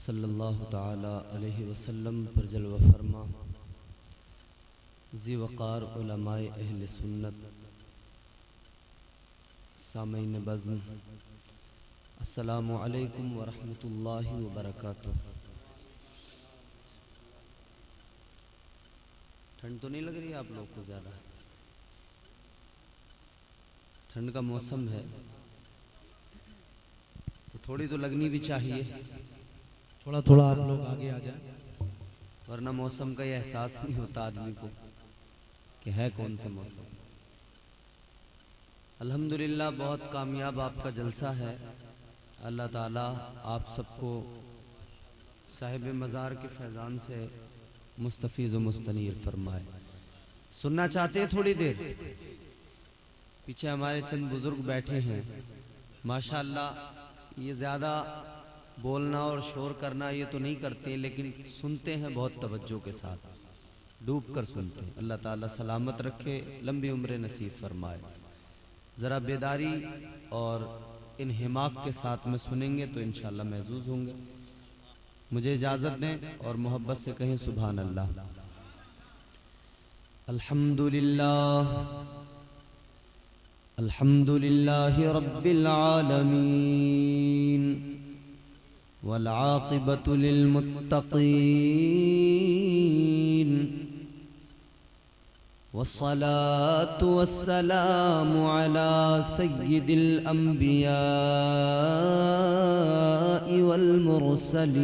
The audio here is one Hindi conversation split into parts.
सल्लल्लाहु ताला अलैहि वसल्लम पर जलवा फरमा ज़ी वक़ार उलमाए अहले सुन्नत सामईन बज़्म अस्सलामु अलैकुम व रहमतुल्लाहि व बरकातुहू। ठंड तो नहीं लग रही है आप लोग को? ज़्यादा ठंड का मौसम है तो थोड़ी तो लगनी भी चाहिए, थोड़ा थोड़ा आप लोग आगे आ जाएं, वरना मौसम का ये एहसास नहीं होता आदमी को कि है कौन सा मौसम। अल्हम्दुलिल्लाह बहुत कामयाब आपका जलसा है। अल्लाह ताला आप सबको साहिब मज़ार के फैज़ान से मुस्तफ़ीज़ व मुस्तनीर फरमाए। सुनना चाहते हैं थोड़ी देर? पीछे हमारे चंद बुज़ुर्ग बैठे हैं माशाअल्लाह। ये ज़्यादा बोलना और शोर करना ये तो नहीं करते, लेकिन सुनते हैं बहुत तवज्जो के साथ, डूब कर सुनते हैं। अल्लाह ताला सलामत रखे, लंबी उम्र नसीब फरमाए। ज़रा बेदारी और इन्हिमाक के साथ में सुनेंगे तो इंशाअल्लाह महजूज होंगे। मुझे इजाज़त दें और मोहब्बत से कहें सुभान अल्लाह। अल्हम्दुलिल्लाह अल्हम्दुलिल्लाहि रब्बिल आलमीन वल आक़िबतु लिल मुत्तक़ीन वस्सलातु वस्सलामु अला सय्यिदिल अंबियाइ वल मुरसलीन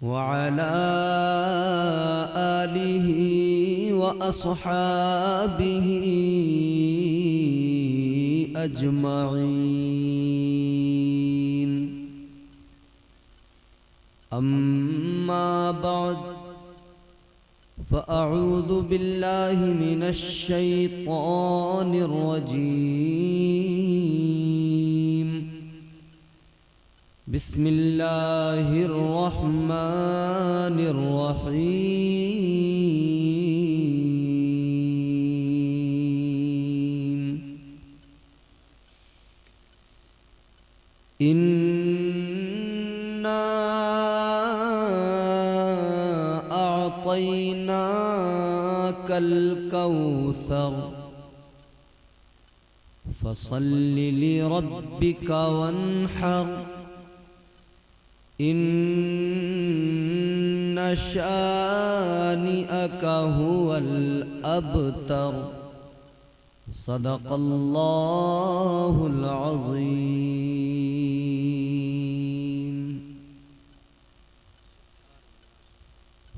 व अला आलिहि व अस्हाबिहि अजमईन। अम्मा बाद फ़अऊज़ु बिल्लाहि मिनश शैतानिर रजीम। बिस्मिल्लाहिर रहमानिर रहीम। इन्ना अअतैनाकल कौसर फसल्लि लिरब्बिका वन्हर। इन्न शानिअका हुवल अबतर। सदक़ल्लाहुल अज़ीम।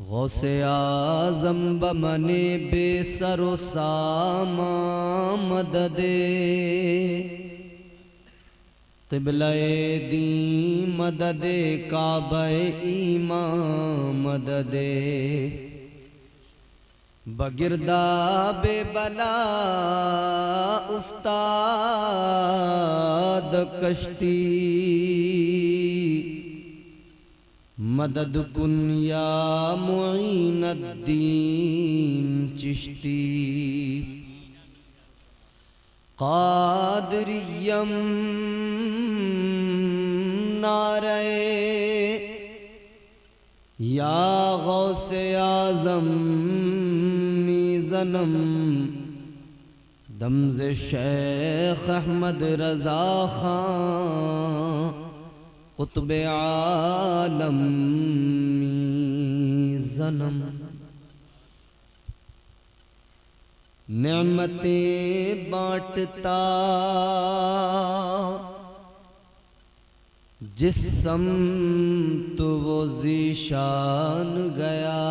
गौसे आज़म बमने बेसरो सामा मददे। क़िबला-ए दी मददे काबा-ए ईमान मददे। बगिरदाबे बला उफ्ताद कश्ती। मदद कुन या मुईनुद्दीन चिश्ती। क़ादिरिय्यम नारे या गौसे आज़म मीज़नम। दमज़े शेख अहमद रज़ा खां क़ुत्ब-ए आलम मीज़नम। नेमतें बाँटता जिस समत वो ज़ीशान गया।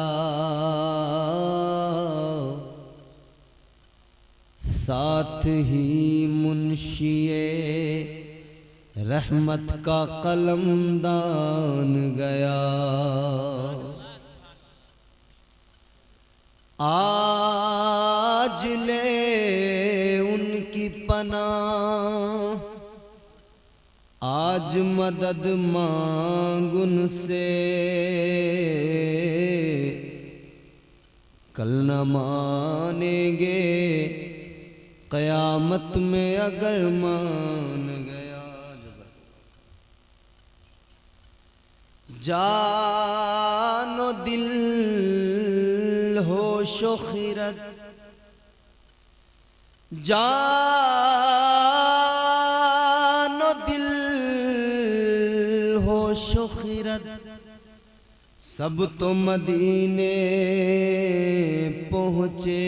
साथ ही मुंशिए रहमत का कलमदान गया। आज ले उनकी पनाह, आज मदद मांग उनसे। कल न मानेंगे क़यामत में अगर मान गया। जानो दिल होशो खिरत, जानो दिल होशो खिरत, सब तो मदीने पहुँचे,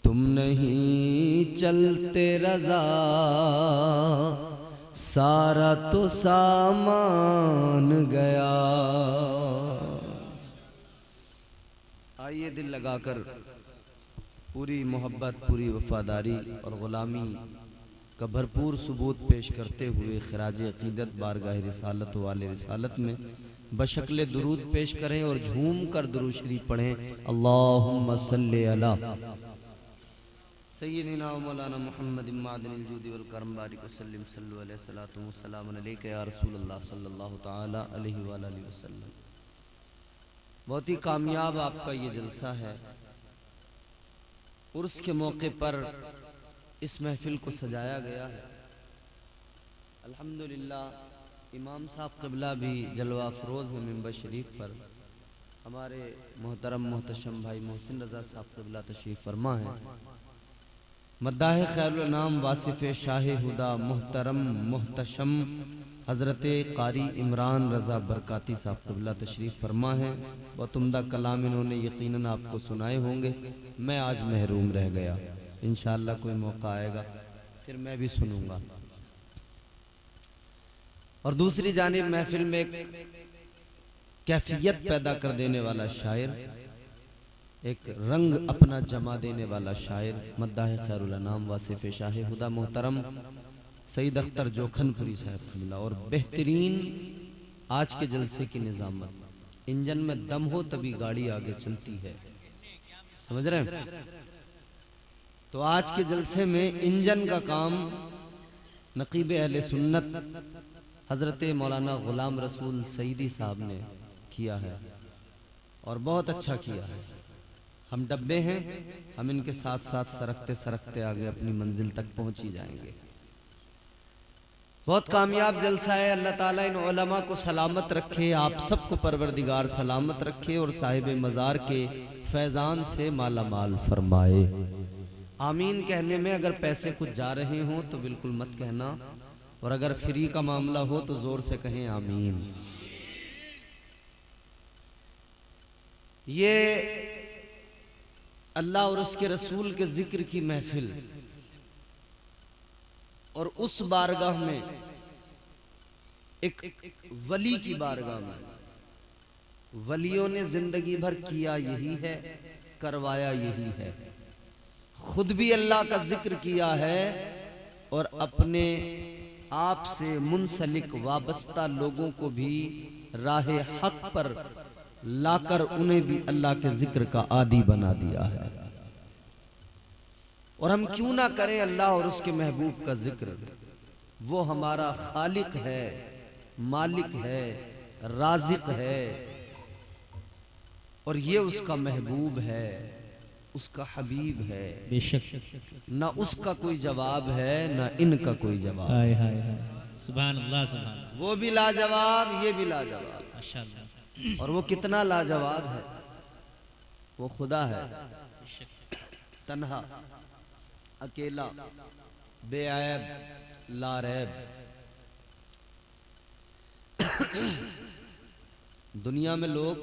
तुम नहीं चलते रज़ा, सारा तो सामान गया। आइए दिल लगाकर पूरी मोहब्बत, पूरी वफादारी और ग़ुलामी का भरपूर सबूत पेश करते हुए खिराज अक़ीदत बारगाह रिसालत वाले रिसालत में बशक्ल दुरूद पेश करें और झूम कर दुरूद शरीफ पढ़ें। अल्लाहुम्मा सल्ली अला सय्यिदिना व मौलाना मुहम्मद मादनिल जूदी वल करम बारिक वसल्लिम सल्लु अलैहि सलातु व सलामुन अलैका या रसूलल्लाह सल्लल्लाहु तआला अलैहि व आलिहि वसल्लम। बहुत ही कामयाब आपका ये जलसा है। उर्स के मौके पर इस महफिल को सजाया गया है। अल्हम्दुलिल्लाह इमाम साहब क़िबला भी जलवा अफरोज़ हैं मिंबर शरीफ पर। हमारे मोहतरम मोहतशम भाई मोहसिन रज़ा साहब क़िबला तशरीफ़ फरमा हैं। मद्दाह खैरुल अनाम वासिफ़ शाह हुदा मोहतरम मोहतशम हज़रत क़ारी इमरान रज़ा बरकाती साहब क़िबला तशरीफ़ फरमा हैं। बहुत उम्दा कलाम इन्होंने यकीनन आपको सुनाए होंगे। मैं आज महरूम रह गया, इंशाअल्लाह कोई मौका आएगा फिर मैं भी सुनूंगा। और दूसरी जानिब महफिल में एक कैफियत पैदा कर देने वाला शायर, एक रंग अपना जमा देने वाला शायर मद्दाह खैरुल अनाम वासिफ़ शाह हुदा मोहतरम सईद अख्तर जोखनपुरी साहब क़िबला। और बेहतरीन आज के जलसे की निज़ामत, इंजन में दम हो तभी गाड़ी आगे चलती है, समझ रहे हैं। तो आज के जलसे में इंजन का काम नक़ीब अहले सुन्नत हज़रत मौलाना ग़ुलाम रसूल सईदी साहब ने किया है और बहुत अच्छा किया है। हम डब्बे हैं, हम इनके साथ साथ सरकते सरकते आगे अपनी मंजिल तक पहुंच ही जाएंगे। बहुत कामयाब जलसा है। अल्लाह ताला इन उलमा को सलामत रखे, आप सबको परवरदिगार सलामत रखे और साहिब मज़ार के फैज़ान से माला माल फरमाए। आमीन कहने में अगर पैसे कुछ जा रहे हों तो बिल्कुल मत कहना, और अगर फ्री का मामला हो तो जोर से कहें आमीन। ये अल्लाह और उसके रसूल के जिक्र की महफिल और उस बारगाह में एक वली की बारगाह में वलियों ने जिंदगी भर किया यही है, करवाया यही है। खुद भी अल्लाह का जिक्र किया है और अपने आप से मुंसलिक वाबस्ता लोगों को भी राहे हक पर लाकर उन्हें भी अल्लाह के जिक्र का आदी बना दिया है। और हम क्यों ना करें अल्लाह और उसके महबूब का जिक्र। वो हमारा खालिक है, मालिक है, राज़िक है, और ये उसका महबूब है, उसका हबीब है। बेशक ना उसका कोई जवाब है, ना इनका कोई जवाब। हाय हाय हाय, सुभान अल्लाह सुभान अल्लाह, वो भी लाजवाब, ये भी लाजवाब। माशाअल्लाह। और वो कितना लाजवाब है, वो खुदा है, तन्हा, अकेला, बेऐब, लारैब। दुनिया में लोग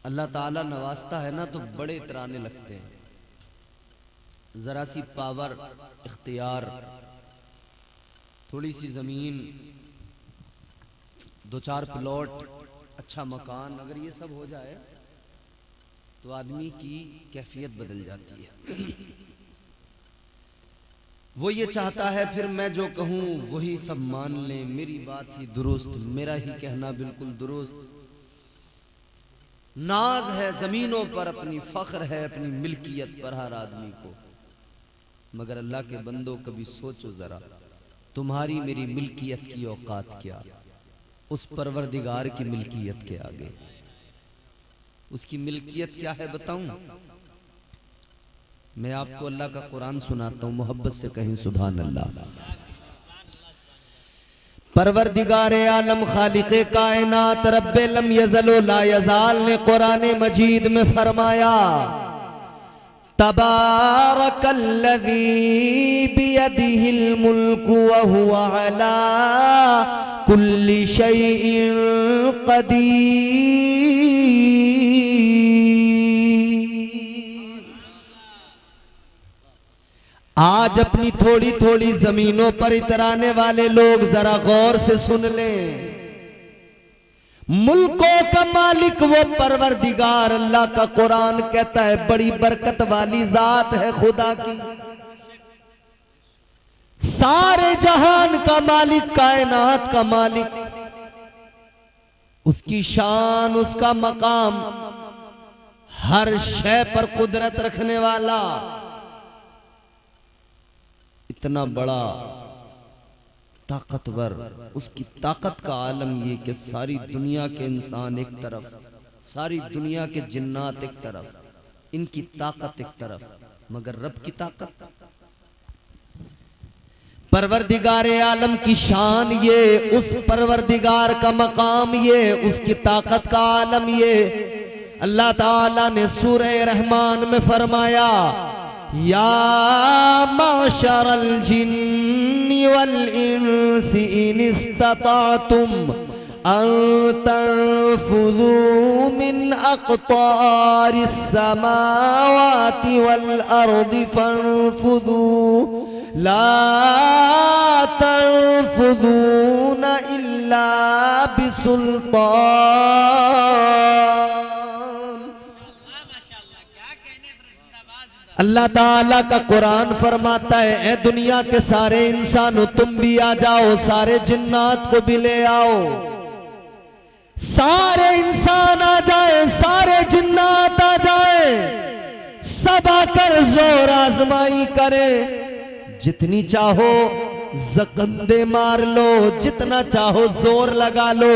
अल्लाह ताला नवाजता है ना तो बड़े इतराने लगते हैं। जरा सी पावर, इख्तियार, थोड़ी सी जमीन, दो चार प्लॉट, अच्छा मकान, अगर ये सब हो जाए तो आदमी की कैफियत बदल जाती है। वो ये चाहता है फिर मैं जो कहूँ वही सब मान लें, मेरी बात ही दुरुस्त, मेरा ही कहना बिल्कुल दुरुस्त। नाज है जमीनों पर, अपनी फख्र है अपनी मिल्कियत पर हर आदमी को। मगर अल्लाह के बंदो कभी सोचो जरा, तुम्हारी मेरी मिल्कियत की औकात क्या उस परवरदिगार की मिल्कियत के आगे। उसकी मिल्कियत क्या है बताऊं? मैं आपको अल्लाह का कुरान सुनाता हूं, मोहब्बत से कहें सुभान अल्लाह। परवरदिगार आलम खालिक़े कायनात रब्बे लम यज़ल ला यज़ाल ने कुरान मजीद में फरमाया, तबारकल्लज़ी बियदिहिल मुल्कु व हुवा अला कुल्लि शैइन क़दीर। आज अपनी थोड़ी थोड़ी जमीनों पर इतराने वाले लोग जरा गौर से सुन लें, मुल्कों का मालिक वो परवरदिगार अल्लाह का कुरान कहता है बड़ी बरकत वाली जात है खुदा की। सारे जहान का मालिक, कायनात का मालिक, उसकी शान, उसका मकाम, हर शय पर कुदरत रखने वाला, इतना बड़ा ताकतवर, उसकी ताकत का आलम ये कि सारी दुनिया के इंसान एक तरफ, सारी दुनिया के जिन्नात एक तरफ, इनकी ताकत एक तरफ, मगर रब की ताकत, परवरदिगार आलम की शान ये, उस परवरदिगार का मकाम ये, उसकी ताकत का आलम ये। अल्लाह ताला ने सूरह रहमान में फरमाया, या माशरल जिन्नि वल इंसी इन इस्तताअतुम अन तनफुदू मिन अक़तारिस समावाति वल अर्दि फनफुदू ला तनफुदून इल्ला बिसुल्तान। अल्लाह ताला का कुरान फरमाता है, ए दुनिया के सारे इंसानों तुम भी आ जाओ, सारे जिन्नात को भी ले आओ, सारे इंसान आ जाए, सारे जिन्नात आ जाए, सब आकर जोर आजमाई करे, जितनी चाहो जकंदे मार लो, जितना चाहो जोर लगा लो,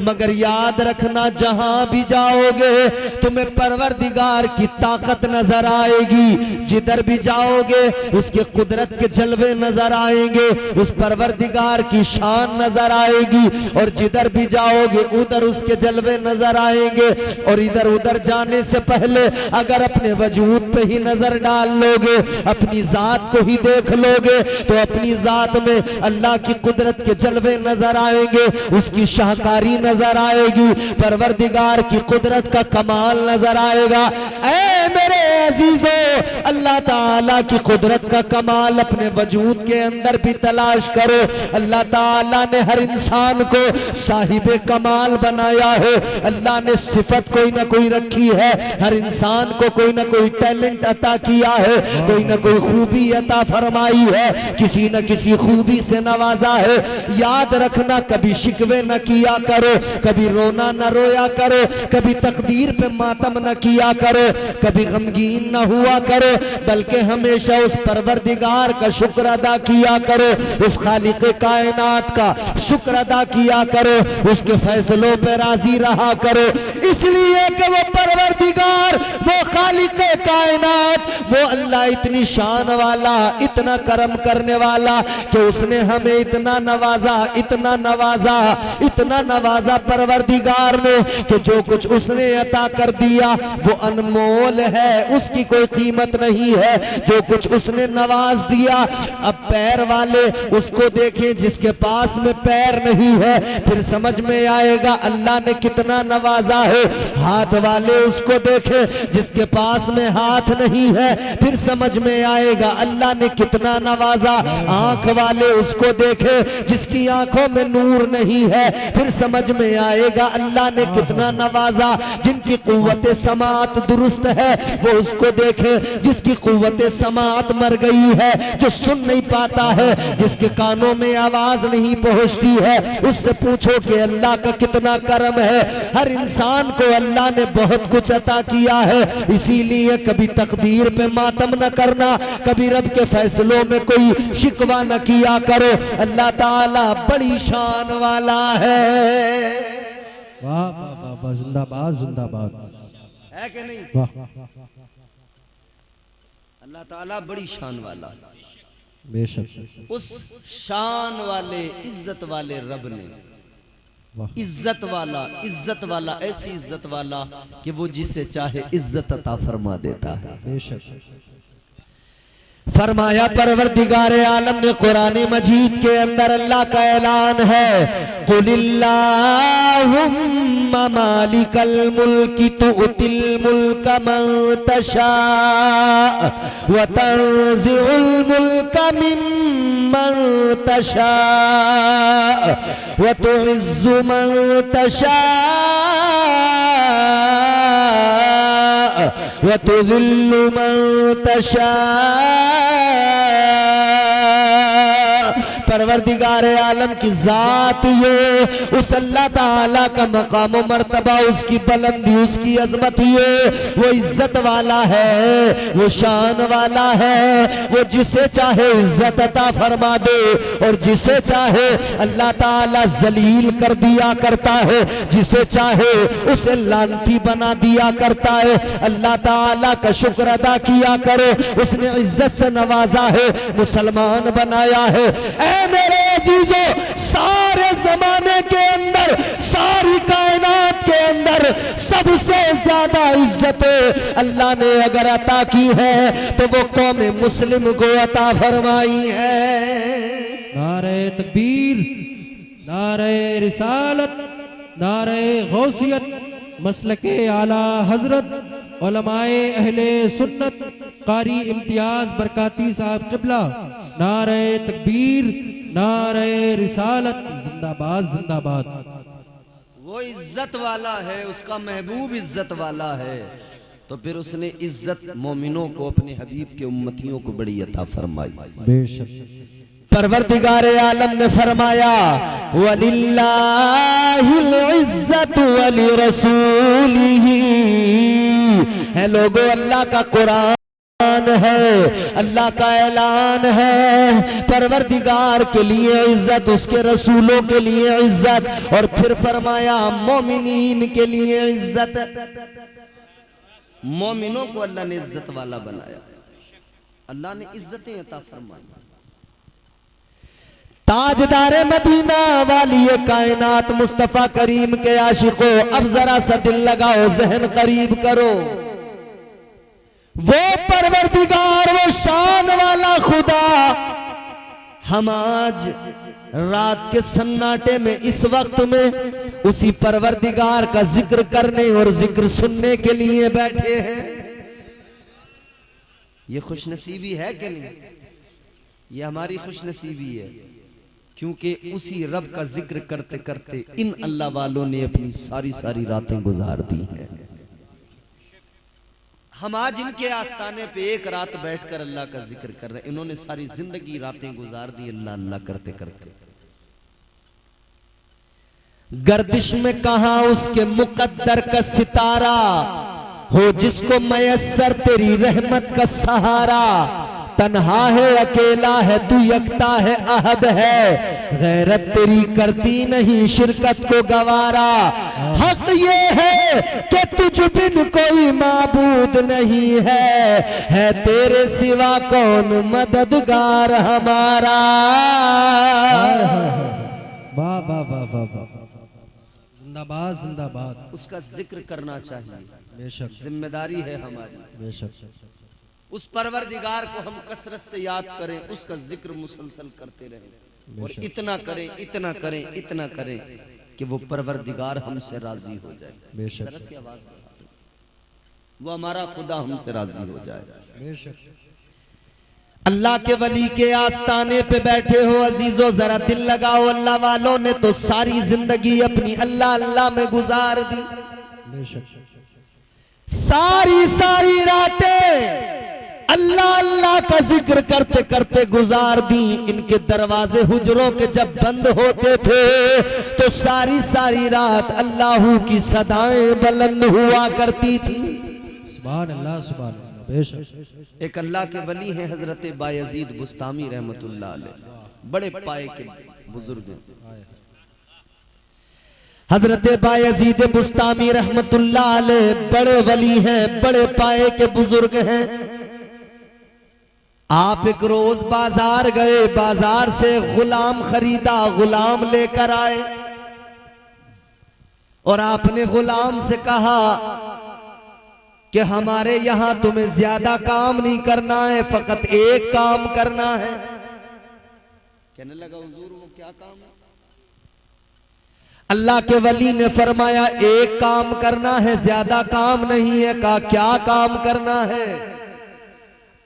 मगर याद रखना जहां भी जाओगे तुम्हें परवरदिगार की ताकत नजर आएगी। जिधर भी जाओगे उसके कुदरत के जलवे नजर आएंगे, उस परवरदिगार की शान नजर आएगी, और जिधर भी जाओगे उधर उसके जलवे नजर आएंगे। और इधर उधर जाने से पहले अगर अपने वजूद पे ही नजर डाल लोगे, अपनी जात को ही देख लोगे, तो अपनी जात में अल्लाह की कुदरत के जलवे नजर आएंगे, उसकी शाहकारी नजर आएगी, परवरदिगार की कुदरत का कमाल नजर आएगा। ऐ मेरे अजीजों, अल्लाह ताला की कुदरत का कमाल अपने वजूद के अंदर भी तलाश करो। अल्लाह ताला ने हर इंसान को साहिबे कमाल बनाया है, अल्लाह ने सिफत कोई ना कोई रखी है, हर इंसान को कोई ना कोई टैलेंट अता किया है, कोई ना कोई खूबी अता फरमाई है, किसी न किसी खूबी से नवाजा है। याद रखना, कभी शिकवे न किया करो, कभी रोना न रोया करो, कभी तकदीर पे मातम न किया करो, कभी गमगीन न हुआ करो, बल्कि हमेशा उस परवरदिगार का शुक्र अदा किया करो, उस खालिक़े कायनात का शुक्र अदा किया करो, उसके फैसलों पे राजी रहा करो, इसलिए कि वो परवरदिगार, वो खालिक़े कायनात, वो अल्लाह इतनी शान वाला, इतना करम करने वाला कि उसने हमें इतना नवाजा, इतना नवाजा, इतना नवाजा परवरदिगार ने कि जो कुछ उसने अता कर दिया वो अनमोल है, उसकी कोई कीमत नहीं है। जो कुछ उसने नवाज दिया, अब पैर वाले उसको देखें जिसके पास में पैर नहीं है, फिर समझ में आएगा अल्लाह ने कितना नवाजा है। हाथ वाले उसको देखें जिसके पास में हाथ नहीं है, फिर समझ में आएगा अल्लाह ने कितना नवाजा। आंख वाले उसको देखे जिसकी आंखों में नूर नहीं है, फिर समझ में आएगा अल्लाह ने कितना नवाजा। जिनकी कुव्वते समात दुरुस्त है वो उसको देखे, जिसकी कुव्वते समात मर गई है, जो सुन नहीं पाता है, जिसके कानों में आवाज नहीं पहुंचती है, उससे पूछो कि अल्लाह का कितना करम है। हर इंसान को अल्लाह ने बहुत कुछ अता किया है, इसीलिए कभी तकदीर पे मातम न करना, कभी रब के फैसलों में कोई शिकवा न किया करो। अल्लाह ताला बड़ी शान वाला है। वाह वाह वाह वाह, जिंदाबाद जिंदाबाद, है कि नहीं? वाह। अल्लाह ताला बड़ी शान वाला। बेशक। उस शान वाले इज्जत वाले रब ने, वाह। इज्जत वाला ऐसी इज्जत वाला कि वो जिसे चाहे इज्जत अता फरमा देता है। बेशक। फरमाया परवरदिगार आलम ने कुरान मजीद के अंदर अल्लाह का ऐलान है, कुलिल्लाहुम्मा मालिकल मुल्की तुअतिल मुल्का मन तशा व तंज़िउल मुल्का मिम्मन तशा व तुइज़्ज़ु मन तशा व तुज़िल्लु मन तशा। परवरदिगार आलम की जात ये, उस अल्लाह ताला का मकाम व मर्तबा, उसकी बुलंदी, उसकी अजमत ये, वो इज्जत वाला है, वो शान वाला है। वो जिसे चाहे इज्जत अता फरमा दे और जिसे चाहे अल्लाह ताला जलील कर दिया करता है, जिसे चाहे उसे लानती बना दिया करता है। अल्लाह ताला का शुक्र अदा किया करो, उसने इज्जत से नवाजा है, मुसलमान बनाया है। मेरे अजीजों, सारे जमाने के अंदर, सारी कायनात के अंदर सबसे ज्यादा इज्जत अल्लाह ने अगर अता की है तो वो कौम मुस्लिम को अता फरमाई है। नारे तकबीर, नारे रिसालत, नारे गौसियत, मसलके आला हजरत उलमाए अहले सुन्नत कारी इम्तियाज बरकाती साहब क़िबला, नारे तकबीर, नारे रिसालत, जिंदाबाद जिंदाबाद। वो इज्जत वाला है, उसका महबूब इज्जत वाला है, तो फिर उसने इज्जत मोमिनों को, अपने हबीब के उम्मतियों को बड़ी अता फरमाई। बेशक। परवरदिगार आलम ने फरमाया, वलिल्लाहिल इज्जतु वली रसूलिही। है लोगों, अल्लाह का कुरान है, अल्लाह का ऐलान है, परवरदिगार के लिए इज्जत, उसके रसूलों के लिए इज्जत, और फिर फरमाया मोमिनीन के लिए इज्जत। मोमिनों को अल्लाह ने इज्जत वाला बनाया, अल्लाह ने इज्जतें अता फरमाई। ताजदारे मदीना वाली कायनात मुस्तफा करीम के आशिकों, अब जरा सा दिल लगाओ, जहन करीब करो। वो परवरदिगार, वो शान वाला खुदा, हम आज रात के सन्नाटे में इस वक्त में उसी परवरदिगार का जिक्र करने और जिक्र सुनने के लिए बैठे हैं। ये खुशनसीबी है कि नहीं? ये हमारी खुशनसीबी है, क्योंकि उसी रब का जिक्र करते करते इन अल्लाह वालों ने अपनी सारी सारी रातें गुजार दी हैं। हम आज इनके आस्थाने पे एक रात बैठकर अल्लाह का जिक्र कर रहे हैं, इन्होंने सारी जिंदगी रातें गुजार दी अल्लाह अल्लाह करते करते। गर्दिश में कहा उसके मुकद्दर का सितारा हो, जिसको मयस्सर तेरी रहमत का सहारा। तन्हा है, अकेला है, तू यकता है, अहद है, गैरत तेरी करती नहीं शिरकत को गवारा। हक ये है कि तुझ बिन कोई माबूद नहीं है तेरे सिवा कौन मददगार हमारा। वाह वाह वाह वाह वाह, जिंदाबाद जिंदाबाद। उसका जिक्र करना चाहिए, बेशक, जिम्मेदारी है हमारी। बेशक। उस परवरदिगार को हम कसरत से याद करें, उसका जिक्र मुसलसल करते रहें, और इतना करें, इतना करें, इतना करें कि वो परवरदिगार हमसे राजी हो जाए। बेशक। जरा सी आवाज बढ़ा दो, वो हमारा खुदा हमसे राजी हो जाए। बेशक। अल्लाह के वली के आस्ताने पे बैठे हो अजीजों, जरा दिल लगाओ। अल्लाह वालों ने तो सारी जिंदगी अपनी अल्लाह अल्लाह में गुजार दी, बेशक। सारी सारी रातें अल्लाह अल्लाह का जिक्र करते करते गुजार दी। इनके दरवाजे हुजरों के जब बंद होते थे तो सारी सारी रात अल्लाह की सदाएं बुलंद हुआ करती थी। सुभान अल्लाह, सुभान अल्लाह। बेशक। एक अल्लाह के वली हैं हजरत बायजीद बुस्तामी रहमतुल्लाह अलैह, बड़े पाए के बुजुर्ग हैं। हजरत बायजीद बुस्तामी रहमतुल्लाह अलैह बड़े वली हैं, बड़े पाए के बुजुर्ग हैं। आप एक रोज बाजार गए, बाजार से गुलाम खरीदा, गुलाम लेकर आए और आपने गुलाम से कहा कि हमारे यहां तुम्हें ज्यादा काम नहीं करना है, फकत एक काम करना है। कहने लगा हुजूर वो क्या काम है? अल्लाह के वली ने फरमाया एक काम करना है, ज्यादा काम नहीं है। कहा क्या काम करना है?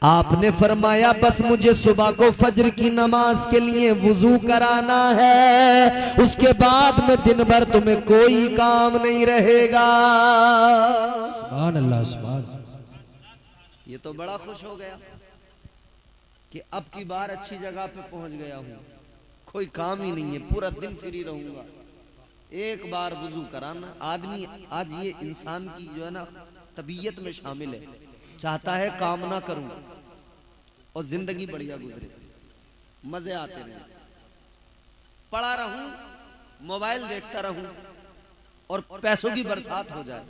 आपने फरमाया बस मुझे सुबह को फज्र की नमाज के लिए वुजू कराना है, उसके बाद में दिन भर तुम्हें कोई काम नहीं रहेगा। सुभान अल्लाह, सुभान अल्लाह। ये तो बड़ा खुश हो गया कि अब की बार अच्छी जगह पे पहुंच गया हूं, कोई काम ही नहीं है, पूरा दिन फ्री रहूंगा, एक बार वुजू कराना। आदमी आज ये इंसान की जो है ना तबीयत में शामिल है, चाहता है काम ना करूं और जिंदगी बढ़िया गुजरे, मजे आते रहे, पड़ा रहूं, मोबाइल देखता रहूं और पैसों की बरसात हो जाए।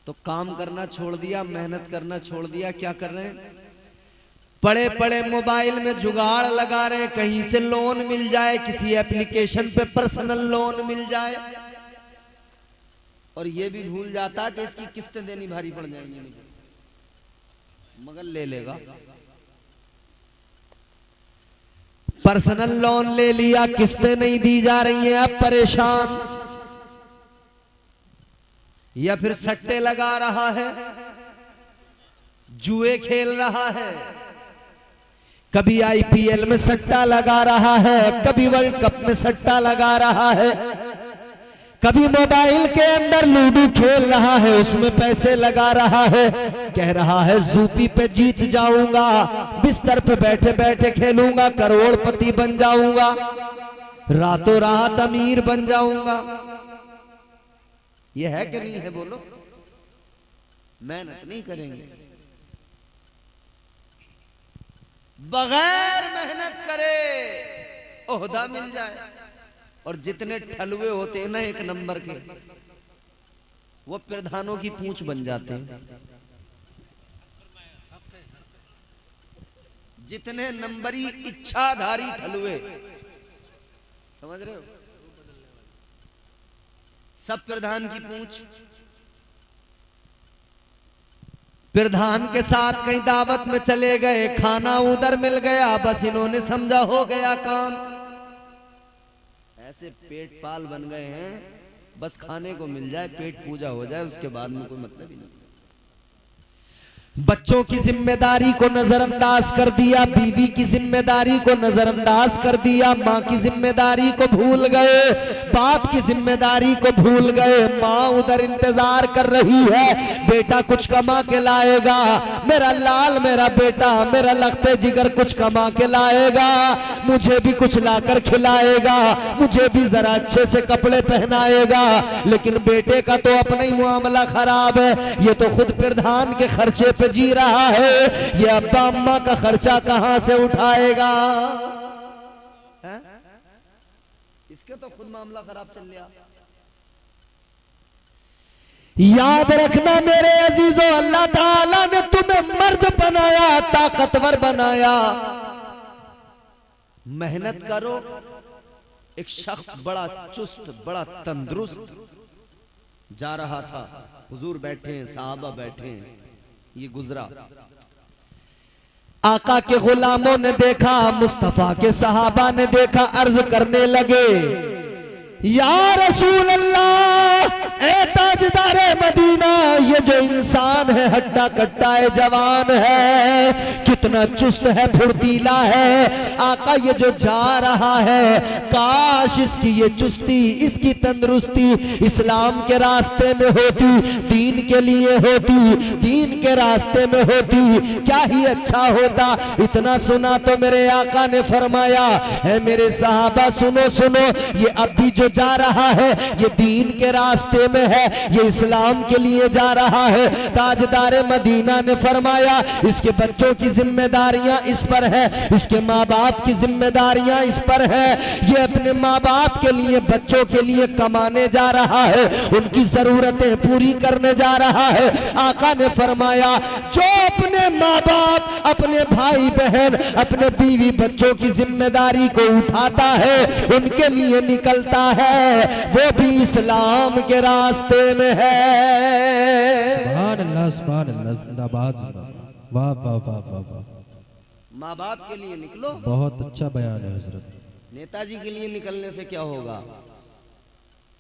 तो काम करना छोड़ दिया, मेहनत करना छोड़ दिया। क्या कर रहे हैं? पड़े पड़े मोबाइल में जुगाड़ लगा रहे, कहीं से लोन मिल जाए, किसी एप्लीकेशन पे पर्सनल लोन मिल जाए, और ये भी भूल जाता कि इसकी किस्तें देनी भारी पड़ जाएंगी, मगर ले लेगा। पर्सनल लोन ले लिया, किस्तें नहीं दी जा रही हैं, अब परेशान। या फिर सट्टे लगा रहा है, जुए खेल रहा है, कभी आईपीएल में सट्टा लगा रहा है, कभी वर्ल्ड कप में सट्टा लगा रहा है, कभी मोबाइल के अंदर लूडो खेल रहा है, उसमें पैसे लगा रहा है, कह रहा है जूपी पे जीत जाऊंगा, बिस्तर पे बैठे बैठे खेलूंगा, करोड़पति बन जाऊंगा, रातों रात अमीर बन जाऊंगा। ये है कि नहीं है? बोलो। मेहनत नहीं करेंगे, बगैर मेहनत करे ओहदा मिल जाए, और जितने ठलुए होते हैं ना एक नंबर के, वो प्रधानों की पूंछ बन जाते हैं। जितने नंबरी इच्छाधारी ठलुए, समझ रहे हो, सब प्रधान की पूंछ। प्रधान के साथ कहीं दावत में चले गए, खाना उधर मिल गया, बस इन्होंने समझा हो गया काम। ऐसे पेट पाल बन गए हैं, बस खाने को मिल जाए, पेट पूजा हो जाए, उसके बाद में कोई मतलब ही नहीं। बच्चों की जिम्मेदारी को नजरअंदाज कर दिया, बीवी की जिम्मेदारी को नजरअंदाज कर दिया, माँ की जिम्मेदारी को भूल गए, बाप की जिम्मेदारी को भूल गए। माँ उधर इंतजार कर रही है, बेटा कुछ कमा के लाएगा, मेरा लाल, मेरा बेटा, मेरा लखते जिगर कुछ कमा के लाएगा, मुझे भी कुछ लाकर खिलाएगा, मुझे भी जरा अच्छे से कपड़े पहनाएगा। लेकिन बेटे का तो अपना ही मामला खराब है, ये तो खुद प्रधान के खर्चे पे जी रहा है, ये अब्बा अम्मा का खर्चा कहां से उठाएगा? है? इसके तो खुद मामला खराब चल रहा। याद रखना मेरे अजीजों, अल्लाह ताला ने तुम्हें मर्द बनाया, ताकतवर बनाया। मेहनत करो। एक शख्स बड़ा चुस्त, बड़ा तंदुरुस्त जा रहा था, हुजूर बैठे हैं, सहाबा बैठे हैं, ये गुजरा। आका के गुलामों ने देखा, मुस्तफा के सहाबा ने देखा, अर्ज करने लगे, या रसूल अल्लाह, ए ताजदारे मदीना, ये जो इंसान है हट्टा कट्टा है, जवान है, कितना चुस्त है, फुर्तीला है। आका ये जो जा रहा है, काश इसकी ये चुस्ती, इसकी तंदुरुस्ती इस्लाम के रास्ते में होती, दीन के लिए होती, दीन के रास्ते में होती, क्या ही अच्छा होता। इतना सुना तो मेरे आका ने फरमाया, है मेरे सहाबा सुनो सुनो, ये अब भी जो जा रहा है ये दीन के रास्ते रास्ते में है, ये इस्लाम के लिए जा रहा है। ताजदार मदीना ने फरमाया इसके बच्चों की जिम्मेदारियां इस पर है, इसके माँ बाप की जिम्मेदारियां इस पर है। ये अपने माँ बाप के लिए, बच्चों के लिए कमाने जा रहा है, उनकी जरूरतें पूरी करने जा रहा है। आका ने फरमाया जो अपने माँ बाप, अपने भाई बहन, अपने बीवी बच्चों की जिम्मेदारी को उठाता है, उनके लिए निकलता है, वो भी इस्लाम के रास्ते में है। सुभान अल्लाह, जिंदाबाद जिंदाबाद। वाह वाह वाह वाह वाह, माँ बाप के लिए निकलो, बहुत अच्छा बयान है हजरत। नेताजी के लिए निकलने से क्या होगा?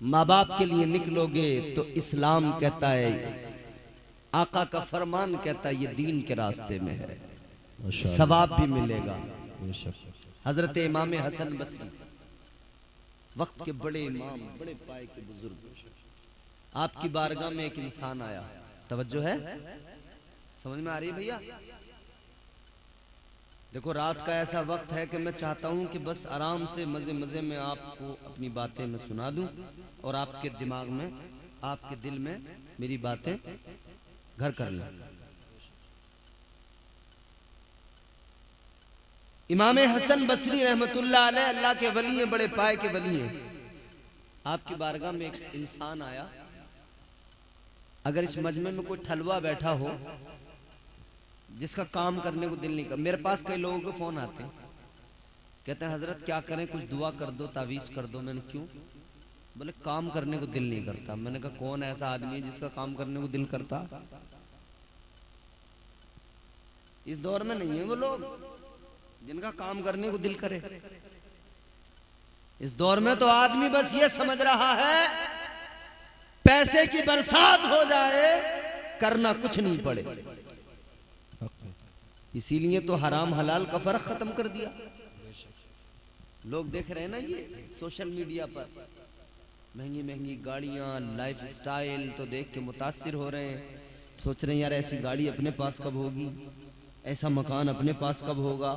माँ बाप के लिए निकलोगे तो इस्लाम कहता है, आका का फरमान कहता है, ये दीन के रास्ते में है, सवाब भी मिलेगा। हजरत इमाम हसन बसरी, वक्त के बड़े इमाम, बड़े पाए के बुजुर्ग, आपकी बारगाह में एक इंसान आया। तवज्जो है, समझ में आ रही है भैया? देखो रात का ऐसा वक्त है कि मैं चाहता हूं कि बस आराम से मजे मजे में आपको अपनी बातें मैं सुना दूं और आपके दिमाग में, आपके दिल में मेरी बातें घर कर लें। इमाम हसन बसरी रहमतुल्लाह अलैह अल्लाह के वली हैं, बड़े पाए के वली हैं। आपकी बारगाह में एक इंसान आया। अगर इस मजमे में कोई ठलवा बैठा हो जिसका काम करने को दिल नहीं कर, मेरे पास कई लोगों के फोन आते हैं, कहते हैं हजरत क्या करें, कुछ दुआ कर दो, तावीज कर दो। मैंने क्यों? बोले काम करने को दिल नहीं करता। मैंने कहा कौन ऐसा आदमी है जिसका काम करने को दिल करता? इस दौर में नहीं है वो लोग जिनका काम करने को दिल करे। इस दौर में तो आदमी बस ये समझ रहा है पैसे की बरसात हो जाए, करना कुछ नहीं पड़े। इसीलिए तो हराम हलाल का फर्क खत्म कर दिया। लोग देख रहे हैं ना ये सोशल मीडिया पर महंगी महंगी गाड़ियां, लाइफ स्टाइल तो देख के मुतासिर हो रहे हैं। सोच रहे हैं यार ऐसी गाड़ी अपने पास कब होगी, ऐसा मकान अपने पास कब होगा,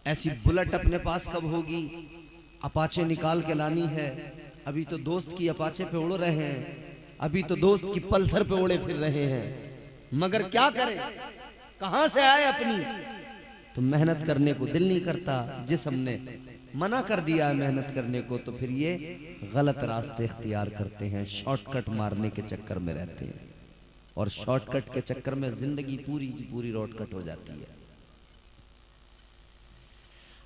ऐसी बुलेट अपने पास कब होगी, अपाचे निकाल के लानी है। अभी तो दोस्त की अपाचे पे उड़ रहे हैं, अभी तो दोस्त की पल्सर पे उड़े फिर रहे हैं। मगर क्या करें, कहां से आए अपनी? तो मेहनत करने को दिल नहीं करता। जिस हमने मना कर दिया है मेहनत करने को, तो फिर ये गलत रास्ते इख्तियार करते हैं, शॉर्टकट मारने के चक्कर में रहते हैं, और शॉर्टकट के चक्कर में जिंदगी पूरी की पूरी रोडकट हो जाती है।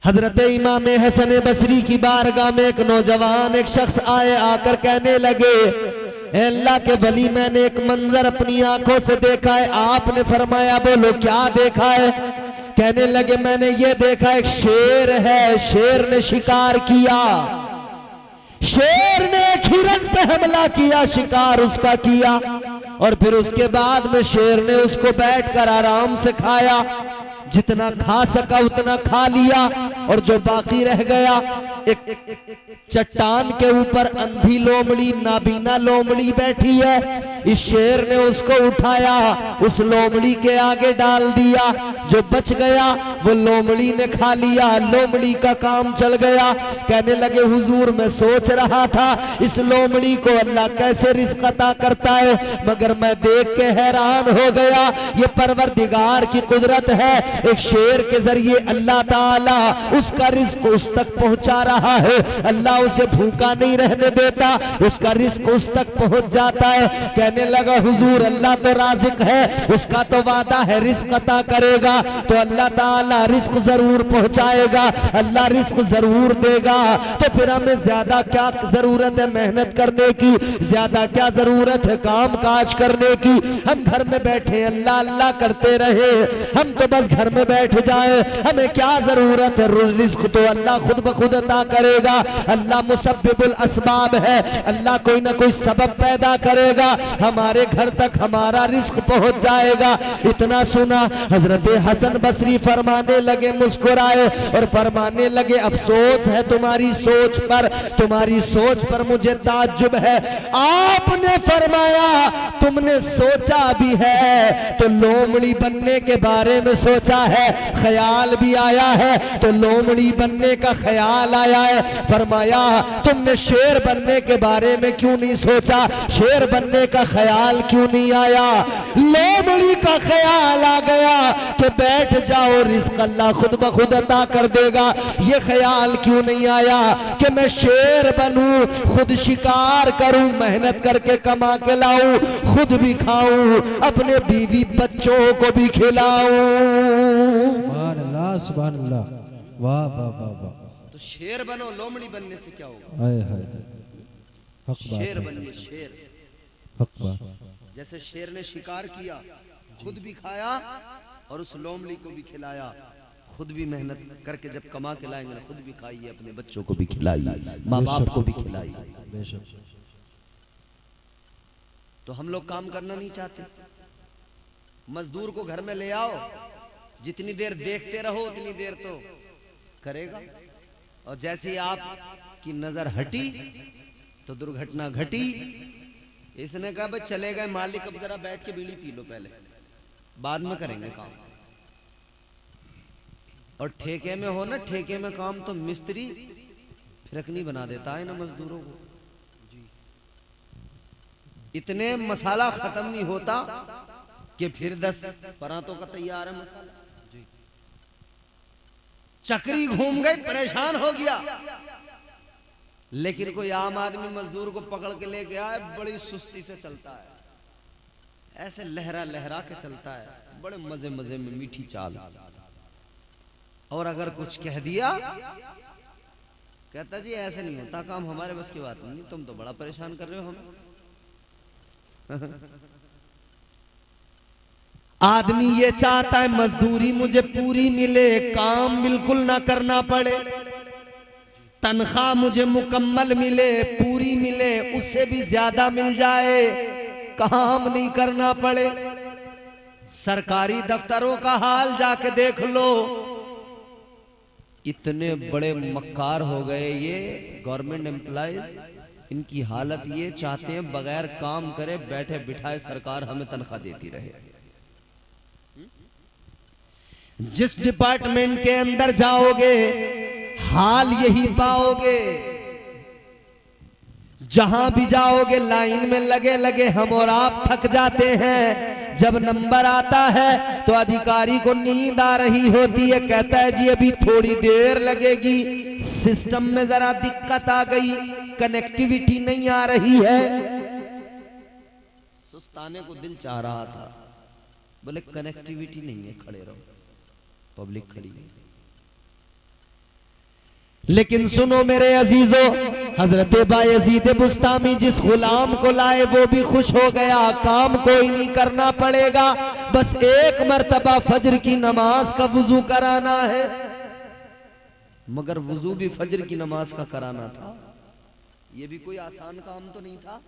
हजरत इमाम हसन बसरी की बारगाह में एक नौजवान, एक शख्स आए, आकर कहने लगे अल्लाह के वली मैंने एक मंजर अपनी आंखों से देखा है। आपने फरमाया बोलो क्या देखा है? कहने लगे मैंने ये देखा एक शेर है, शेर ने शिकार किया, शेर ने एक हिरन पे हमला किया, शिकार उसका किया, और फिर उसके बाद में शेर ने उसको बैठकर आराम से खाया, जितना खा सका उतना खा लिया, और जो बाकी रह गया एक चट्टान के ऊपर अंधी लोमड़ी, नाबीना लोमड़ी बैठी है। इस शेर ने उसको उठाया, उस लोमड़ी के आगे डाल दिया, जो बच गया वो लोमड़ी ने खा लिया, लोमड़ी का काम चल गया। कहने लगे हुजूर मैं सोच रहा था इस लोमड़ी को अल्लाह कैसे रिज़्क़ अता करता है, मगर मैं देख के हैरान हो गया, ये परवरदिगार की कुदरत है। एक शेर के जरिए अल्लाह ताला उसका रिज़्क़ उस तक पहुंचा रहा है, अल्लाह उसे भूखा नहीं रहने देता, उसका रिज़्क़ उस तक पहुंच जाता है। कहने लगा हुजूर अल्लाह तो राज़िक़ है, उसका तो वादा है रिज़्क़ अता करेगा, तो अल्लाह ताला रिज़्क़ जरूर पहुंचाएगा, अल्लाह रिज़्क़ जरूर देगा। तो फिर हमें ज्यादा क्या जरूरत है मेहनत करने की, ज्यादा क्या जरूरत है काम काज करने की? हम घर में बैठे अल्लाह अल्लाह करते रहे, हम तो बस घर में बैठ जाए, हमें क्या जरूरत है? रिज़्क़ तो अल्लाह खुद ब खुद अता करेगा, अल्लाह मुसब्बिबुल असबाब है, अल्लाह कोई ना कोई सबब पैदा करेगा, हमारे घर तक हमारा रिज़्क़ पहुंच जाएगा। इतना सुना हजरत हसन बसरी फरमाने लगे, मुस्कुराए और फरमाने लगे अफसोस है तुम्हारी सोच पर, तुम्हारी सोच पर मुझे ताज्जुब है। आपने फरमाया तुमने सोचा भी है तो लोमड़ी बनने के बारे में सोचा है, ख्याल भी आया है तो लोमड़ी बनने का ख्याल आया है। फरमाया तुमने शेर बनने के बारे में क्यों नहीं सोचा, शेर बनने का ख्याल क्यों नहीं आया? लोमड़ी का ख्याल आ गया कि बैठ जाओ, रिस्क अल्लाह खुद ब खुद अता कर देगा। ये ख्याल क्यों नहीं आया कि मैं शेर बनूं, खुद शिकार करूं, मेहनत करके कमा के लाऊं, खुद भी खाऊं, अपने बीवी बच्चों को भी खिलाऊं। सुभान अल्लाह, सुभान अल्लाह, वाह वाह वाह वाह। तो शेर बनो, लोमड़ी बनने से क्या होगा? हाय हाय, हक बात शेर है, बनिए, शेर। हक बात। जैसे शेर ने शिकार किया, खुद भी खाया और उस लोमड़ी को भी खिलाया, खुद भी मेहनत करके जब कमा के लाएंगे ना, खुद भी खाइए, अपने बच्चों को भी खिलाइए, माँ बाप को भी खिलाइए। बेशक। तो हम लोग काम करना नहीं चाहते। मजदूर को घर में ले आओ, जितनी देर देखते रहो उतनी देर तो करेगा, और जैसे ही आपकी नजर हटी तो दुर्घटना घटी। इसने कहा भाई चले गए मालिक, अब जरा बैठ के बीड़ी पी लो, पहले बाद में करेंगे काम। और ठेके में हो ना, ठेके में काम तो मिस्त्री फिरकनी बना देता है ना मजदूरों को। इतने मसाला खत्म नहीं होता कि फिर 10 परातों का तैयार है मसाला। चक्री घूम गई, परेशान हो गया, लेकिन कोई आम आदमी मजदूर को पकड़ के लेके आए, बड़ी सुस्ती से चलता है, ऐसे लहरा लहरा के चलता है, बड़े मजे मजे में, मीठी चाल। और अगर कुछ कह दिया, कहता जी ऐसे नहीं होता काम, हमारे बस की बात नहीं, तुम तो बड़ा परेशान कर रहे हो हमें। आदमी ये चाहता है मजदूरी मुझे पूरी मिले, काम बिल्कुल ना करना पड़े, तनख्वाह मुझे मुकम्मल मिले, पूरी मिले, उससे भी ज्यादा मिल जाए, काम नहीं करना पड़े। सरकारी दफ्तरों का हाल जाके देख लो, इतने बड़े मक्कार हो गए ये गवर्नमेंट एम्प्लॉइज, इनकी हालत ये चाहते हैं बगैर काम करे बैठे बिठाए सरकार हमें तनख्वाह देती रहे। जिस डिपार्टमेंट के अंदर जाओगे हाल यही पाओगे, जहां भी जाओगे लाइन में लगे लगे हम और आप थक जाते हैं। जब नंबर आता है तो अधिकारी को नींद आ रही होती है, कहता है जी अभी थोड़ी देर लगेगी, सिस्टम में जरा दिक्कत आ गई, कनेक्टिविटी नहीं आ रही है। सुस्ताने को दिल चाह रहा था, बोले कनेक्टिविटी नहीं है, खड़े रहो, पब्लिक खड़ी है। लेकिन सुनो मेरे अजीजों, हजरत बायजीद बुस्तामी जिस गुलाम को लाए वो भी खुश हो गया, काम कोई नहीं करना पड़ेगा, बस एक मर्तबा फजर की नमाज का वुजू कराना है। मगर वुजू भी फजर की नमाज का कराना था, ये भी कोई आसान काम तो नहीं था।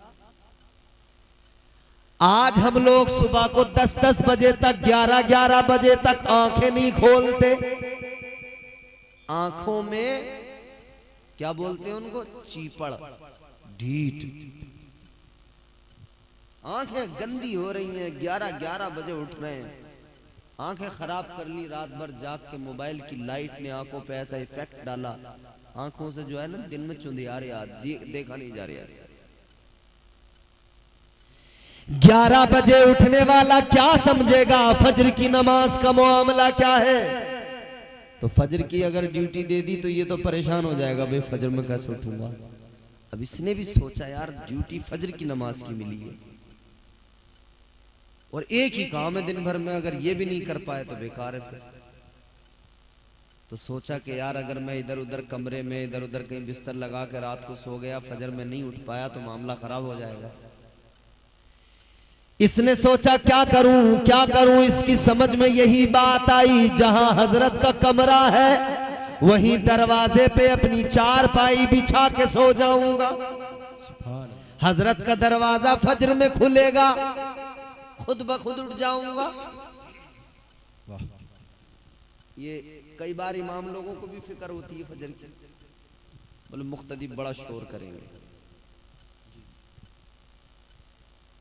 आज हम लोग सुबह को 10-10 बजे तक, 11-11 बजे तक आंखें नहीं खोलते। आंखों में क्या बोलते हैं उनको, चीपड़, ढीठ, आंखें गंदी हो रही हैं, 11-11 बजे उठ रहे हैं, आंखें खराब कर ली, रात भर जाग के मोबाइल की लाइट ने आंखों पे ऐसा इफेक्ट डाला, आंखों से जो है ना दिन में चुंधियारे देखा नहीं जा रहा है। 11 बजे उठने वाला क्या समझेगा फजर की नमाज का मामला क्या है? तो फजर की अगर ड्यूटी दे दी तो ये तो परेशान हो जाएगा, भाई फजर में कैसे उठूंगा। अब इसने भी सोचा यार ड्यूटी फजर की नमाज की मिली है और एक ही काम है दिन भर में, अगर ये भी नहीं कर पाए तो बेकार है फिर। तो सोचा कि यार अगर मैं इधर उधर कमरे में इधर उधर कहीं बिस्तर लगा के रात को सो गया, फजर में नहीं उठ पाया तो मामला खराब हो जाएगा। इसने सोचा क्या करूं, इसकी समझ में यही बात आई, जहां हजरत का कमरा है वहीं दरवाजे पे अपनी चारपाई बिछा के सो जाऊंगा। हजरत का दरवाजा फजर में खुलेगा, खुद ब खुद उठ जाऊंगा। ये कई बार इमाम लोगों को भी फिक्र होती है फजर की, बोले मुख्तदी बड़ा शोर करेंगे।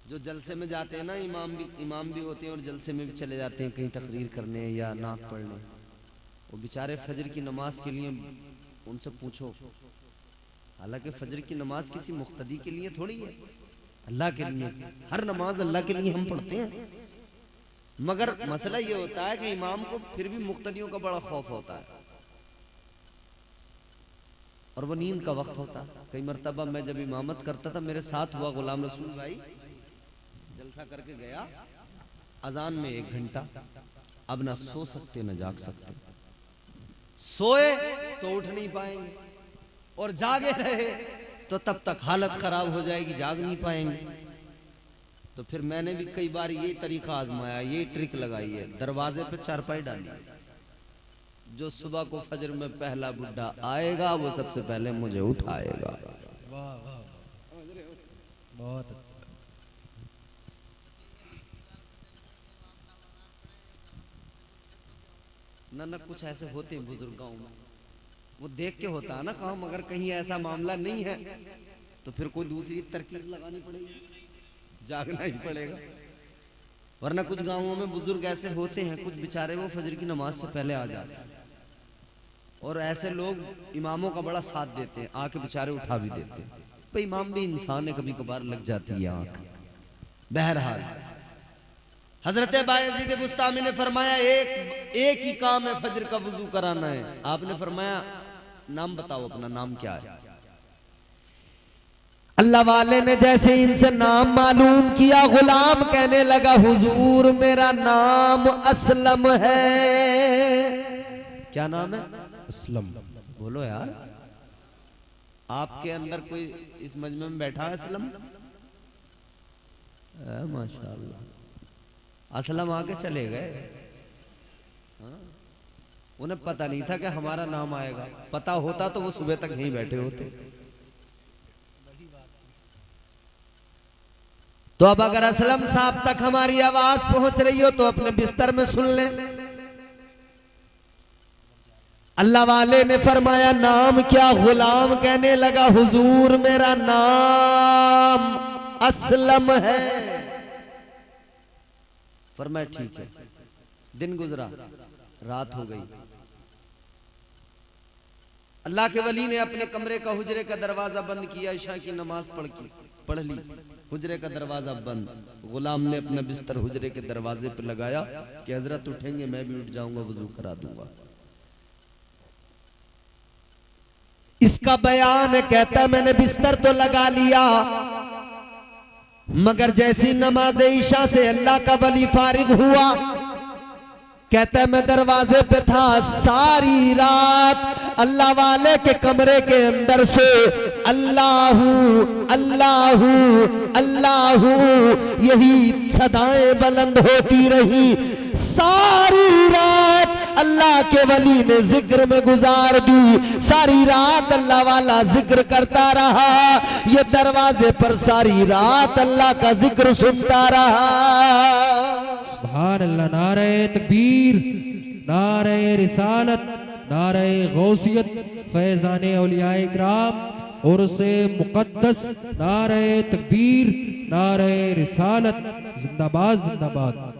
जो जलसे में जाते हैं ना, इमाम भी होते हैं और जलसे में भी चले जाते हैं कहीं तकरीर करने या नात पढ़ने, वो बेचारे फजर की नमाज के लिए, उनसे पूछो, हालांकि फजर की नमाज किसी मुख्तदी के लिए थोड़ी है, अल्लाह के लिए। हर नमाज अल्लाह के लिए हम पढ़ते हैं, मगर मसला ये होता है कि इमाम को फिर भी मुख्तदियों का बड़ा खौफ होता है और वो नींद का वक्त होता है। कई मरतबा मैं जब इमामत करता था, मेरे साथ हुआ, गुलाम रसूल भाई जलसा करके गया, अजान में 1 घंटा, अब ना सो सकते ना जाग सकते, सोए तो उठ नहीं पाएंगे और जागे रहे तो तब तक हालत खराब हो जाएगी, जाग नहीं पाएंगे। तो फिर मैंने भी कई बार ये तरीका आजमाया, ये ट्रिक लगाई है, दरवाजे पे चारपाई डाली, जो सुबह को फजर में पहला बुड्ढा आएगा वो सबसे पहले मुझे उठाएगा। वाह वाह, बहुत अच्छा। ना कुछ ऐसे होते हैं बुजुर्ग गाँव में, वो देख के होता है ना काम, अगर कहीं ऐसा मामला नहीं है तो फिर कोई दूसरी तरकीब लगानी पड़ेगी, जागना ही पड़ेगा। वरना कुछ गांवों में बुजुर्ग ऐसे होते हैं, कुछ बेचारे वो फजर की नमाज से पहले आ जाते हैं और ऐसे लोग इमामों का बड़ा साथ देते हैं, आके बेचारे उठा भी देते हैं। तो इमाम भी इंसान है, कभी कभार लग जाती है आंख। बहरहाल हजरत बायजीद बुस्तामी ने फरमाया एक ही काम है, फजर का वुजू कराना है। आपने फरमाया नाम बताओ, अपना नाम क्या है? अल्लाह वाले ने जैसे इनसे नाम मालूम किया, गुलाम कहने लगा हुजूर मेरा नाम असलम है। क्या नाम है? असलम। बोलो यार, आपके अंदर कोई इस मजमे में बैठा है असलम? माशाअल्लाह, असलम आके चले गए। उन्हें पता नहीं था कि हमारा नाम आएगा, पता होता तो वो सुबह तक यहीं बैठे होते। तो अब अगर असलम साहब तक हमारी आवाज पहुंच रही हो तो अपने बिस्तर में सुन लें। अल्लाह वाले ने फरमाया नाम क्या? गुलाम कहने लगा हुजूर मेरा नाम असलम है। फरमाया ठीक है। दिन गुजरा, रात हो गई। अल्लाह के वली ने अपने कमरे का, हुजरे का दरवाजा बंद किया, इशा की नमाज पढ़ ली, हुजरे का दरवाजा बंद। गुलाम ने अपना बिस्तर हुजरे के दरवाजे पर लगाया कि हजरत उठेंगे मैं भी उठ जाऊंगा, वजू करा दूंगा। इसका बयान कहता मैंने बिस्तर तो लगा लिया, मगर जैसी नमाज ईशा से अल्लाह का वली फारिग हुआ, कहता मैं दरवाजे पे था, सारी रात अल्लाह वाले के कमरे के अंदर से अल्लाहू अल्लाहू अल्लाहू यही सदाएं बुलंद होती रही। सारी रात अल्लाह के वली ने जिक्र में गुजार दी, सारी रात अल्लाह वाला जिक्र करता रहा। ये दरवाजे पर सारी रात अल्लाह का जिक्र सुनता रहा। सुभान अल्लाह। नारे तकबीर, नारे रिसालत, नारे गौसियत, फैजाने औलियाए इकराम और उसे मुकद्दस, नारे तकबीर, नारे रिसालत, जिंदाबाद जिंदाबाद।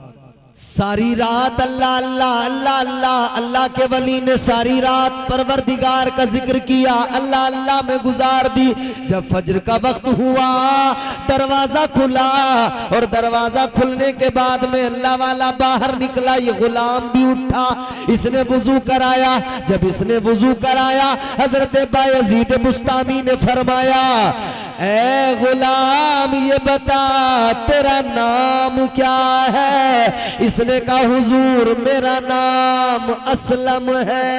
सारी रात अल्लाह अल्लाह अल्लाह अल्लाह अल्लाह के वली ने सारी रात परवरदिगार का जिक्र किया, अल्लाह अल्लाह में गुजार दी। जब फजर का वक्त हुआ दरवाजा खुला और दरवाजा खुलने के बाद में अल्लाह वाला बाहर निकला। ये गुलाम भी उठा, इसने वुजू कराया। जब इसने वुजू कराया हजरत बायजीद बुस्तामी ने फरमाया ए गुलाम ये बता तेरा नाम क्या है? इसने कहा हुजूर मेरा नाम असलम है।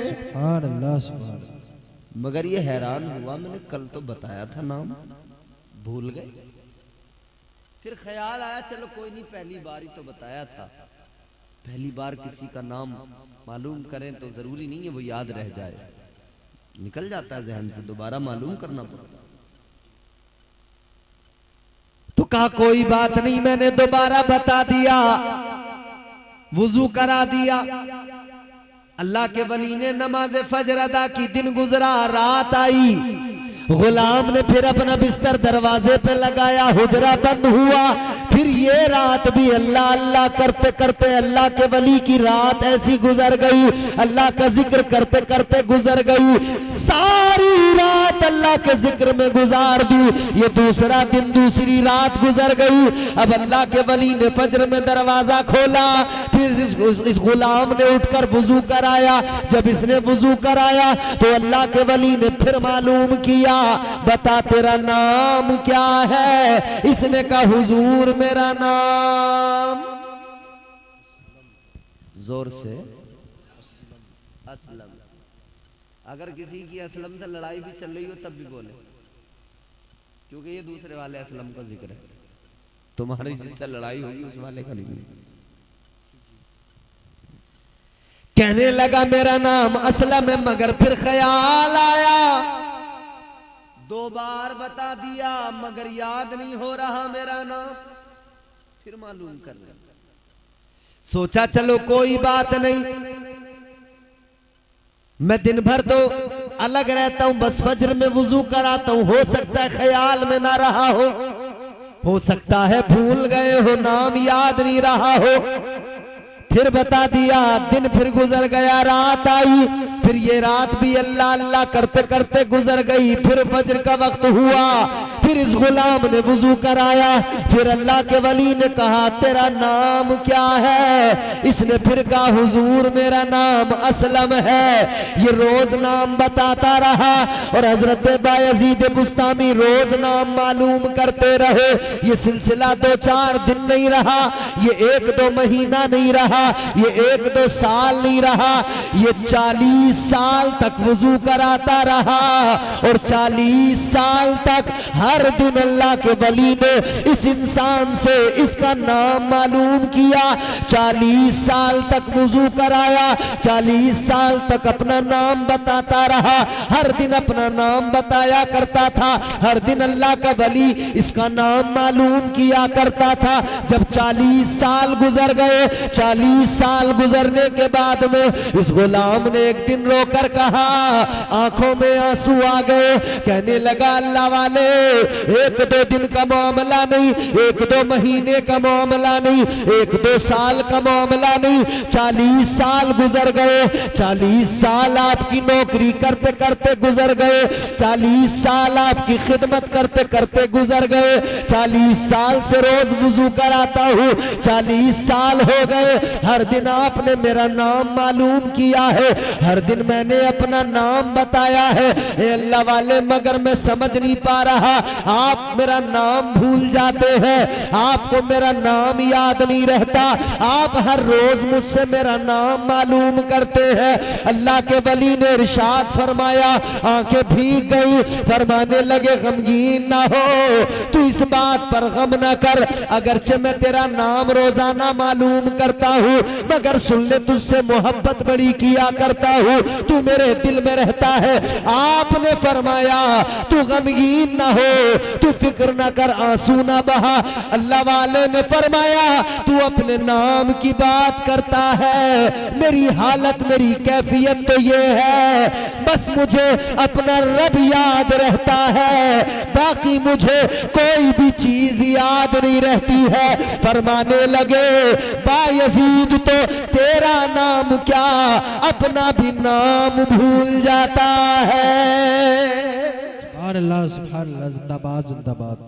सुभान अल्लाह सुभान अल्लाह। मगर ये हैरान हुआ, मैंने कल तो बताया था नाम, भूल गए। फिर ख्याल आया चलो कोई नहीं, पहली बार ही तो बताया था, पहली बार किसी का नाम मालूम करें तो जरूरी नहीं है वो याद रह जाए, निकल जाता है जहन से, दोबारा मालूम करना पड़ता। तो कहा कोई बात नहीं, मैंने दोबारा बता दिया, वुजू करा दिया। अल्लाह के वली ने नमाज फजर अदा की, दिन गुजरा, रात आई। गुलाम ने फिर अपना बिस्तर दरवाजे पे लगाया, हुजरा बंद हुआ। फिर ये रात भी अल्लाह अल्लाह करते करते अल्लाह के वली की रात ऐसी गुजर गई, अल्लाह का जिक्र करते करते गुजर गई, सारी रात अल्लाह के जिक्र में गुजार दी। ये दूसरा दिन दूसरी रात गुजर गई। अब अल्लाह के वली ने फजर में दरवाजा खोला, फिर इस गुलाम ने उठकर वुजू कराया। जब इसने वुजू कराया तो अल्लाह के वली ने फिर मालूम किया, बता तेरा नाम क्या है? इसने कहा हुजूर मेरा नाम, जोर से असलम। अगर किसी की असलम से लड़ाई भी चल रही हो तब भी बोले, क्योंकि ये दूसरे वाले असलम का जिक्र है, तुम्हारी जिससे लड़ाई होगी उस वाले का नहीं। कहने लगा मेरा नाम असलम है, मगर फिर ख्याल आया, 2 बार बता दिया मगर याद नहीं हो रहा मेरा नाम, फिर मालूम कर लिया। सोचा चलो कोई बात नहीं, मैं दिन भर तो अलग रहता हूं, बस फजर में वुजू कराता हूं, हो सकता है ख्याल में ना रहा हो सकता है भूल गए हो, नाम याद नहीं रहा हो। फिर बता दिया, दिन फिर गुजर गया, रात आई, फिर ये रात भी अल्लाह अल्लाह करते करते गुजर गई। फिर फजर का वक्त हुआ, फिर इस गुलाम ने वुजू कराया, फिर अल्लाह के वली ने कहा तेरा नाम क्या है? इसने फिर कहा हुजूर मेरा नाम असलम है। ये रोज नाम बताता रहा और हजरत बायजीद बुस्तामी रोज नाम मालूम करते रहे। ये सिलसिला 2-4 दिन नहीं रहा, ये 1-2 महीना नहीं रहा, ये 1-2 साल नहीं रहा, ये 40 साल तक वुजू कराता रहा और 40 साल तक हर दिन अल्लाह के वली ने इस इंसान से इसका नाम मालूम किया। 40 साल तक वुजू कराया, 40 साल तक अपना नाम बताता रहा, हर दिन अपना नाम बताया करता था, हर दिन अल्लाह का वली इसका नाम मालूम किया करता था। जब 40 साल गुजर गए, 40 साल गुजरने के बाद में इस गुलाम ने एक दिन रोकर कहा, आंखों में आंसू आ गए, कहने लगा अल्लाह वाले 1-2 दिन का मामला नहीं, 1-2 महीने का मामला नहीं, 1-2 साल का मामला नहीं, 40 साल गुजर गए, 40 साल आपकी नौकरी करते करते गुजर गए, 40 साल आपकी खिदमत करते करते गुजर गए, 40 साल से रोज वुजू कराता हूँ, 40 साल हो गए, हर दिन आपने मेरा नाम मालूम किया है, हर दिन मैंने अपना नाम बताया है, ए अल्लाह वाले मगर मैं समझ नहीं पा रहा, आप मेरा नाम भूल जाते हैं, आपको मेरा नाम याद नहीं रहता, आप हर रोज मुझसे मेरा नाम मालूम करते हैं। अल्लाह के वली ने इरशाद फरमाया, आंखें भीग गई, फरमाने लगे गमगीन ना हो, तू इस बात पर गम ना कर, अगरचे मैं तेरा नाम रोजाना मालूम करता हूँ मगर सुन ले तुझसे मोहब्बत बड़ी किया करता हूँ, तू मेरे दिल में रहता है। आपने फरमाया तू गमगीन ना हो, तू फिक्र ना कर, आंसू ना बहा। अल्लाह वाले ने फरमाया तू अपने नाम की बात करता है, मेरी हालत मेरी कैफियत तो ये है बस मुझे अपना रब याद रहता है, बाकी मुझे कोई भी चीज याद नहीं रहती है। फरमाने लगे बायजीद तो तेरा नाम क्या अपना भी नाम भूल जाता है। सुभान अल्लाह सुभान अल्लाह, जिंदाबाद जिंदाबाद,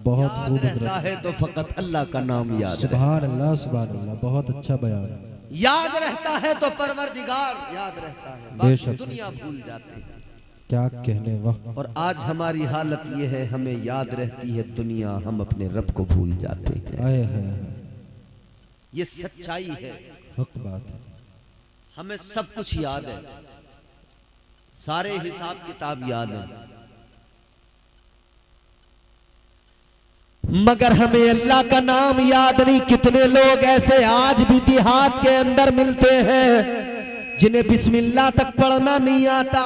बहुत खूब रहता है तो फकत अल्लाह का नाम याद है। सुभान अल्लाह, बहुत अच्छा बयान। याद रहता है तो परवरदिगार याद रहता है, बेशक। बाकी दुनिया भूल जाते हैं। क्या कहने, वाह। और आज हमारी हालत ये है, हमें याद रहती है दुनिया, हम अपने रब को भूल जाते हैं। आए है, ये सच्चाई है, हक बात है। हमें सब कुछ याद है, सारे हिसाब किताब याद है, मगर हमें अल्लाह का नाम याद नहीं। कितने लोग ऐसे आज भी देहात के अंदर मिलते हैं जिन्हें बिस्मिल्लाह तक पढ़ना नहीं आता,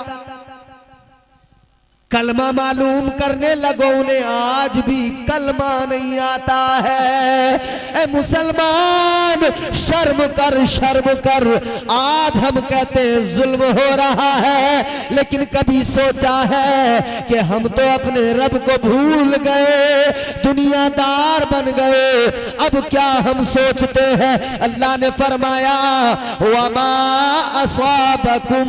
कलमा मालूम करने लगो, उन्हें आज भी कलमा नहीं आता है। ए मुसलमान शर्म कर, आज हम कहते हैं जुल्म हो रहा है, लेकिन कभी सोचा है कि हम तो अपने रब को भूल गए, दुनियादार बन गए। अब क्या हम सोचते हैं? अल्लाह ने फरमाया वमा असाबकुम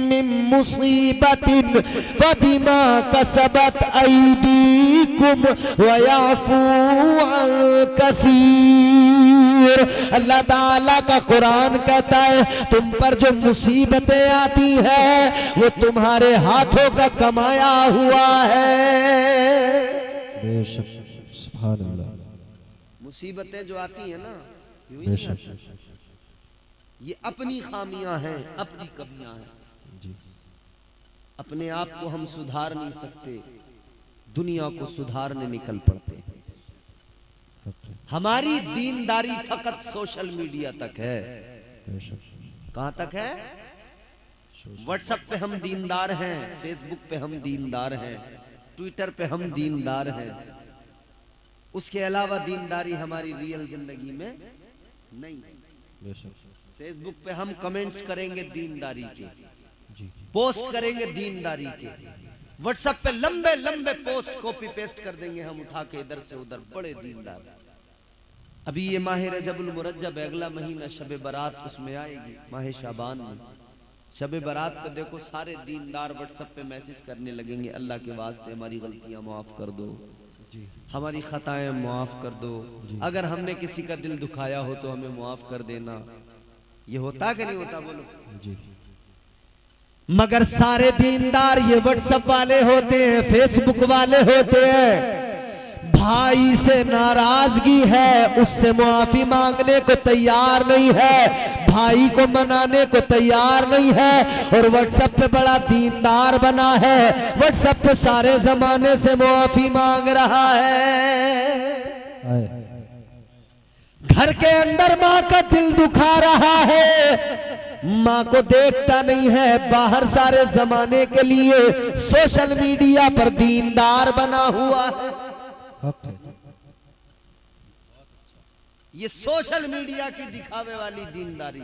मिन मुसीबतिन फबिमा कसबत ऐदीकुम वयाफू अन कसीर। अल्लाह ताला का कुरान कहता है तुम पर जो मुसीबतें आती है वो तुम्हारे हाथों का कमाया हुआ है। बेशक सुभान अल्लाह। मुसीबतें जो आती है ना यूं ही नहीं बेशक आती। ये अपनी खामियां हैं, अपनी कमियां हैं। जी अपने आप को हम सुधार नहीं सकते, दुनिया को सुधारने निकल पड़ते हैं। हमारी दीनदारी फकत सोशल मीडिया तक है। बेशक कहां तक है? व्हाट्सएप पे हम दीनदार हैं, फेसबुक पे हम दीनदार हैं, ट्विटर पे हम दीनदार हैं। उसके अलावा दीनदारी हमारी रियल जिंदगी में नहीं। बेशक फेसबुक पे हम कमेंट्स करेंगे दीनदारी के, जी पोस्ट करेंगे दीनदारी के। व्हाट्सएप पे लंबे लंबे पोस्ट कॉपी पेस्ट कर देंगे हम उठा के इधर से उधर, बड़े दीनदार। अभी ये माह रजबुल मुरज्जब अगला महीना शब बारात उसमें आएगी, माह शाबान में। शब बारात पे देखो सारे दीनदार व्हाट्सएप पे मैसेज करने लगेंगे अल्लाह के वास्ते हमारी गलतियां माफ कर दो, हमारी खताएं माफ कर दो, अगर हमने किसी का दिल दुखाया हो तो हमें माफ कर देना। ये होता कि नहीं होता बोलो? जी मगर सारे दीनदार ये व्हाट्सएप वाले होते हैं, फेसबुक वाले होते हैं। भाई से नाराजगी है, उससे मुआफी मांगने को तैयार नहीं है, भाई को मनाने को तैयार नहीं है, और व्हाट्सएप पे बड़ा दीनदार बना है, व्हाट्सएप पे सारे जमाने से मुआफी मांग रहा है। आए घर के अंदर माँ का दिल दुखा रहा है, माँ को देखता नहीं है, बाहर सारे जमाने के लिए सोशल मीडिया पर दीनदार बना हुआ है। हक है। ये सोशल मीडिया की दिखावे वाली दीनदारी,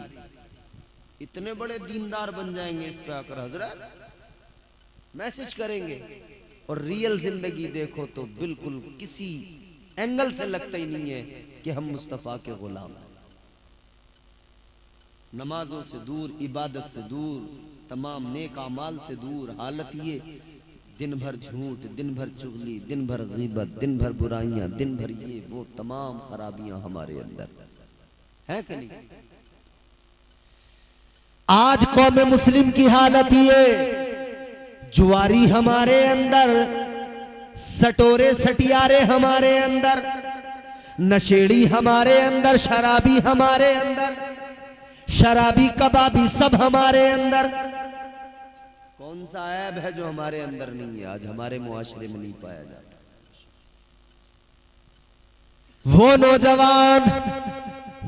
इतने बड़े दीनदार बन जाएंगे इस पे आकर हजरत मैसेज करेंगे, और रियल जिंदगी देखो तो बिल्कुल किसी एंगल से लगता ही नहीं है कि हम मुस्तफा के गुलाम हैं। नमाजों से दूर, इबादत से दूर, तमाम नेक अमाल से दूर, हालत ये दिन भर झूठ, दिन भर चुगली, दिन भर गीबत, दिन भर बुराइयां, दिन भर ये वो तमाम खराबियां हमारे अंदर है कि नहीं? आज कौम मुस्लिम की हालत ये, जुआरी हमारे अंदर, सटोरे सटियारे हमारे अंदर, नशेड़ी हमारे अंदर, शराबी हमारे अंदर, शराबी कबाबी सब हमारे अंदर। कौन सा ऐब है जो हमारे अंदर नहीं है, आज हमारे मुआशरे में नहीं पाया जाता? वो नौजवान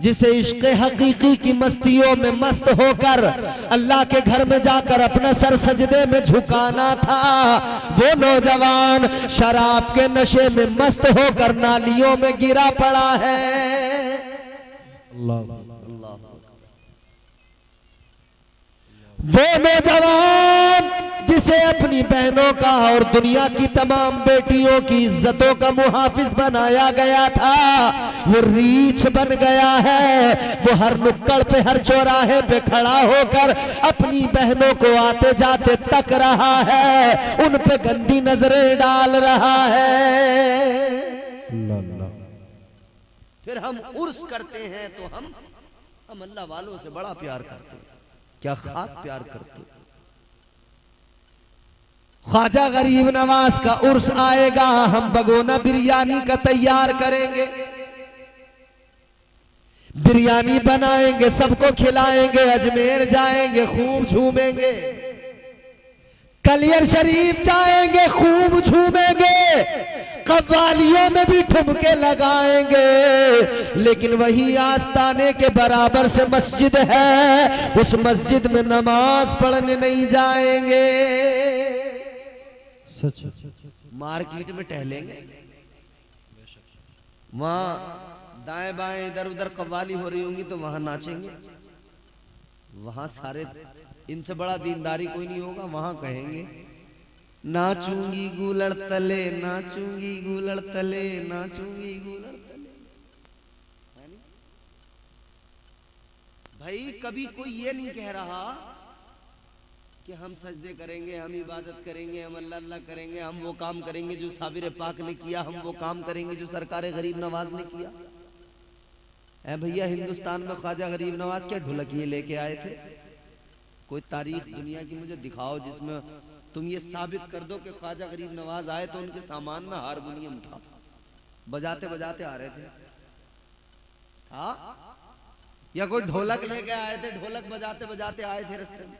जिसे इश्क़ हकीकी की मस्तियों में मस्त होकर अल्लाह के घर में जाकर अपना सर सजदे में झुकाना था, वो नौजवान शराब के नशे में मस्त होकर नालियों में गिरा पड़ा है। अल्लाह वो नौजवान जिसे अपनी बहनों का और दुनिया की तमाम बेटियों की इज्जतों का मुहाफिज बनाया गया था, वो रीछ बन गया है। वो हर नुक्कड़ पे, हर चौराहे पे खड़ा होकर अपनी बहनों को आते जाते तक रहा है, उन पे गंदी नजरें डाल रहा है। अल्लाह। फिर हम उर्स करते हैं तो हम अल्लाह वालों से बड़ा प्यार करते हैं, क्या खाक प्यार करते हैं। ख्वाजा गरीब नवाज का उर्स आएगा, हम बगोना बिरयानी का तैयार करेंगे, बिरयानी बनाएंगे, सबको खिलाएंगे, अजमेर जाएंगे, खूब झूमेंगे, कलियर शरीफ जाएंगे, खूब झूमेंगे, कव्वालियों में भी ठुमके लगाएंगे। लेकिन वही आस्ताने के बराबर से मस्जिद है, उस मस्जिद में नमाज पढ़ने नहीं जाएंगे। अच्छा अच्छा। मार्केट में टहलेंगे, वहां दाएं बाएं इधर उधर कव्वाली हो रही होंगी तो वहां नाचेंगे। वहां सारे, इनसे बड़ा दीनदारी कोई नहीं होगा। वहां कहेंगे नाचूंगी गूलड़ तले, नाचूंगी गूलड़ तले, नाचूंगी गूलड़ तले। है नहीं? भाई कभी कोई ये नहीं कह रहा कि हम सजदे करेंगे, हम इबादत करेंगे, हम अल्लाह अल्लाह करेंगे, हम वो काम करेंगे जो साबिर पाक ने किया, हम वो काम करेंगे जो सरकार गरीब नवाज ने किया। ऐ भैया, हिंदुस्तान में ख्वाजा गरीब नवाज क्या ढोलकिये लेके आए थे? कोई तारीख दुनिया की मुझे दिखाओ जिसमें तुम ये साबित कर दो कि ख्वाजा गरीब नवाज आए तो उनके सामान में हारमोनियम था, बजाते बजाते आ रहे थे। हाँ, या कोई ढोलक लेके आए थे, ढोलक बजाते बजाते आए थे रास्ते में?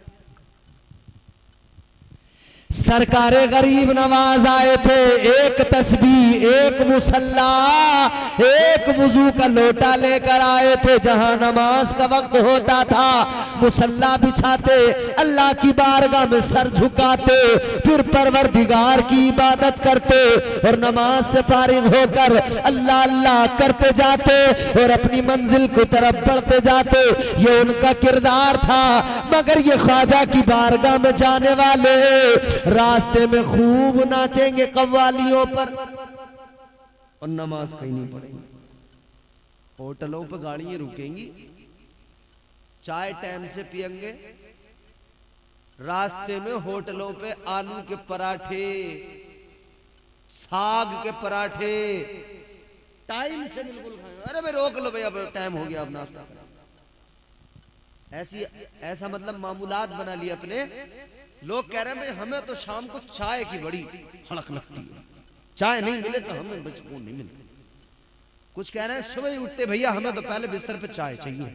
सरकारे गरीब नवाज आए थे, एक तस्बीह, एक मुसल्ला, एक वुजू का लोटा लेकर आए थे। जहां नमाज का वक्त होता था मुसल्ला बिछाते, अल्लाह की बारगाह में सर झुकाते, फिर परवरदिगार की इबादत करते और नमाज से फारिग होकर अल्लाह अल्लाह करते जाते और अपनी मंजिल की तरफ बढ़ते जाते। ये उनका किरदार था। मगर ये ख्वाजा की बारगाह में जाने वाले रास्ते में खूब नाचेंगे कव्वालियों पर और नमाज कहीं नहीं पढ़ेंगे। होटलों पर गाड़ियां रुकेंगी, चाय टाइम से पियेंगे, रास्ते में होटलों पे आलू के पराठे, साग के पराठे टाइम से बिल्कुल खाएंगे। अरे भाई रोक लो भैया, टाइम हो गया, अब नाश्ता करो। ऐसा मतलब मामूलात बना लिए अपने। लोग कह रहे हैं भाई हमें तो शाम को चाय की बड़ी हड़क लगती है, चाय नहीं मिले तो हमें सुकून नहीं मिलता। कुछ कह रहे हैं सुबह ही उठते भैया हमें तो पहले बिस्तर पे चाय चाहिए,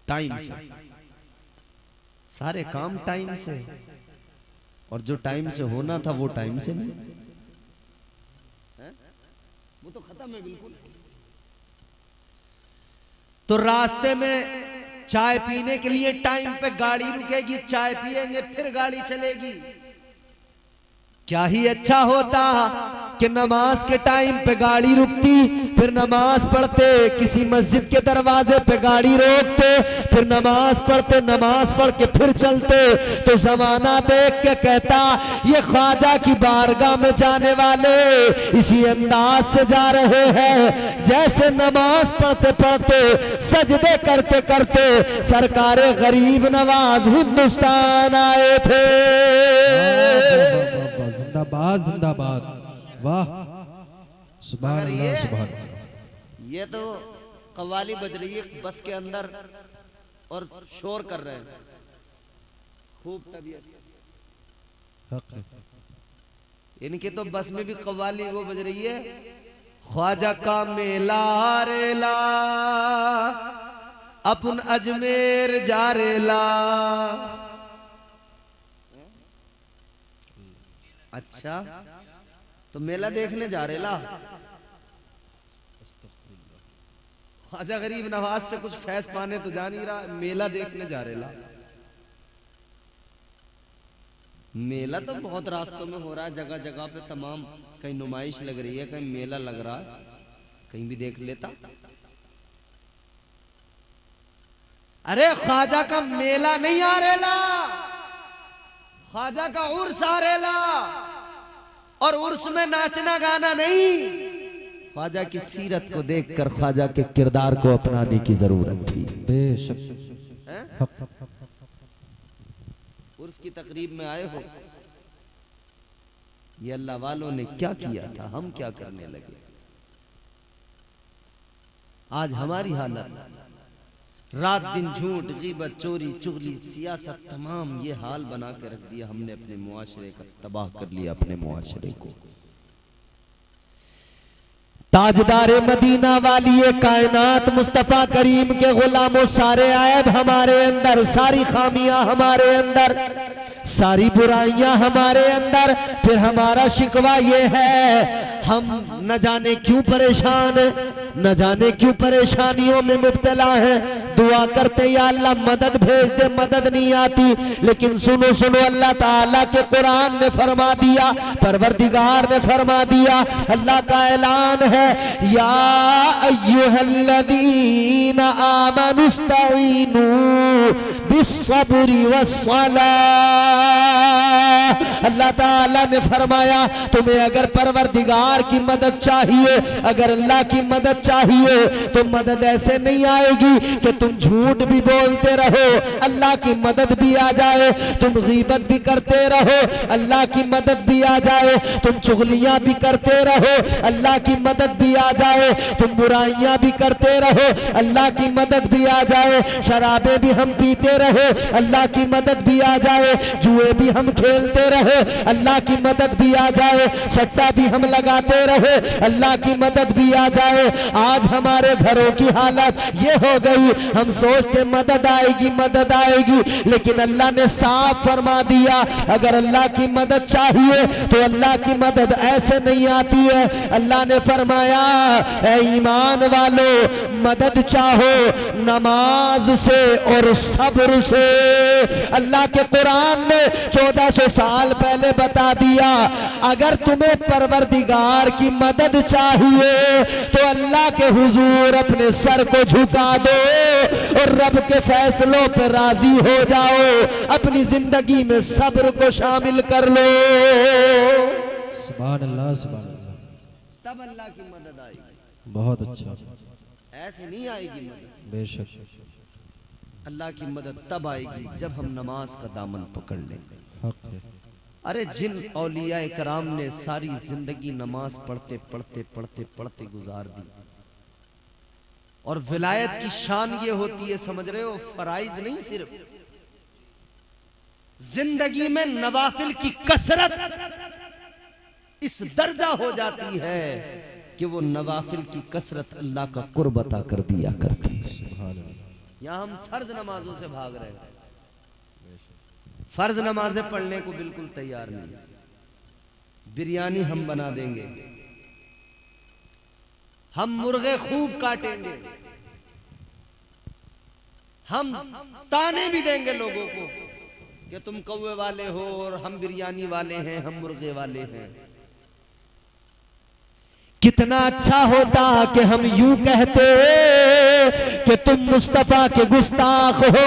टाइम से, सारे काम टाइम से, और जो टाइम से होना था वो टाइम से नहीं, वो तो खत्म है बिल्कुल। तो रास्ते में चाय पीने के लिए टाइम पे गाड़ी रुकेगी, चाय पिएंगे, फिर गाड़ी चलेगी। क्या ही अच्छा होता कि नमाज के टाइम पे गाड़ी रुकती, फिर नमाज पढ़ते, किसी मस्जिद के दरवाजे पे गाड़ी रोकते, फिर नमाज पढ़ते, नमाज पढ़ के फिर चलते। तो जमाना देख के कहता ये ख्वाजा की बारगाह में जाने वाले इसी अंदाज से जा रहे हैं जैसे नमाज पढ़ते पढ़ते, सजदे करते करते सरकारे गरीब नवाज हिंदुस्तान आए थे। जिंदाबाद जिंदाबाद, वाह सुभान अल्लाह सुभान। ये तो कव्वाली बज रही है बस के अंदर और शोर कर रहे हैं खूब तबीयत। इनके तो बस में भी कव्वाली वो बज रही है, ख्वाजा का मेला रेला अपन अजमेर जा रेला। अच्छा, तो मेला देखने जा रेला? ख्वाजा गरीब नवाज से कुछ फैज पाने तो जा नहीं रहा, मेला देखने जा रेला। मेला तो बहुत रास्तों में हो रहा है, जगह जगह पे तमाम, कहीं नुमाइश लग रही है, कहीं मेला लग रहा है, कहीं भी देख लेता। अरे ख्वाजा का मेला नहीं आ रेला, ख्वाजा का उर्स आ रेला, और उर्स में नाचना गाना नहीं। ख्वाजा की सीरत को देखकर ख्वाजा के किरदार को अपनाने की जरूरत थी। बेशक। उर्स की तकरीब में आए हो, ये अल्लाह वालों ने क्या किया था, हम क्या करने लगे। आज हमारी हालत, रात दिन झूठ, गीबत, चोरी, चुगली, सियासत, तमाम ये हाल बना के रख दिया हमने अपने मुआशरे का, तबाह कर लिया अपने मुआशरे को। ताजदारे मदीना वाली ये कायनात मुस्तफा करीम के गुलामों, सारे ऐब हमारे अंदर, सारी खामियां हमारे अंदर, सारी बुराइयां हमारे अंदर। फिर हमारा शिकवा ये है हम न जाने क्यों परेशान, न जाने क्यों परेशानियों में मुब्तला है, दुआ करते या अल्लाह मदद भेज दे, मदद नहीं आती। लेकिन सुनो सुनो, अल्लाह ताला के कुरान ने फरमा दिया, परवरदिगार ने फरमा दिया, अल्लाह का ऐलान है, या अय्युहल्लज़ीना आमनुस्तईनु बिस्सब्रि वस्सलाह। अल्लाह ताला ने फरमाया तुम्हें अगर परवरदिगार की मदद चाहिए, अगर अल्लाह की मदद चाहिए तो मदद ऐसे नहीं आएगी कि तुम झूठ भी बोलते रहो, अल्लाह की मदद भी आ जाए, तुम गीबत भी करते रहो, अल्लाह की मदद भी आ जाए, तुम चुगलियां भी करते रहो, अल्लाह की मदद भी आ जाए, तुम बुराइयां भी करते रहो, अल्लाह की मदद भी आ जाए, शराबे भी हम पीते रहे, अल्लाह की मदद भी आ जाए, जुए भी हम खेलते रहे, अल्लाह की मदद भी आ जाए, सट्टा भी हम लगाते रहे, अल्लाह की मदद भी आ जाए। आज हमारे घरों की हालत ये हो गई, हम सोचते मदद आएगी मदद आएगी, लेकिन अल्लाह ने साफ फरमा दिया अगर अल्लाह की मदद चाहिए तो अल्लाह की मदद ऐसे नहीं आती है। अल्लाह ने फरमाया ऐ ईमान वालों, मदद चाहो नमाज से और सब्र से। अल्लाह के कुरान ने 1400 साल पहले बता दिया अगर तुम्हें परवरदिगार की मदद चाहिए तो अल्लाह के हुजूर अपने सर को झुका दो और रब के फैसलों पर राजी हो जाओ, अपनी जिंदगी में सब्र को शामिल कर लो। सुभान अल्लाह, सुभान अल्लाह। तब अल्लाह की मदद आएगी, बहुत अच्छा, ऐसे नहीं आएगी मदद। बेशक अल्लाह की मदद तब आएगी जब हम नमाज का दामन पकड़ लेंगे। हक है। अरे जिन औलिया कराम ने सारी जिंदगी नमाज पढ़ते पढ़ते पढ़ते पढ़ते गुजार दी, और विलायत की शान ये होती है, समझ रहे हो, फराइज नहीं, सिर्फ जिंदगी में नवाफिल की कसरत इस दर्जा हो जाती है कि वो नवाफिल की कसरत अल्लाह का कुर्ब अता कर दिया करती है। यहां हम फर्ज नमाजों से भाग रहे हैं, फर्ज नमाजें पढ़ने को बिल्कुल तैयार नहीं। बिरयानी हम बना देंगे, हम मुर्गे खूब काटेंगे, हम ताने भी देंगे लोगों को कि तुम कौवे वाले हो और हम बिरयानी वाले हैं, हम मुर्गे वाले हैं। कितना अच्छा होता कि हम यूं कहते कि तुम मुस्तफा के गुस्ताख हो,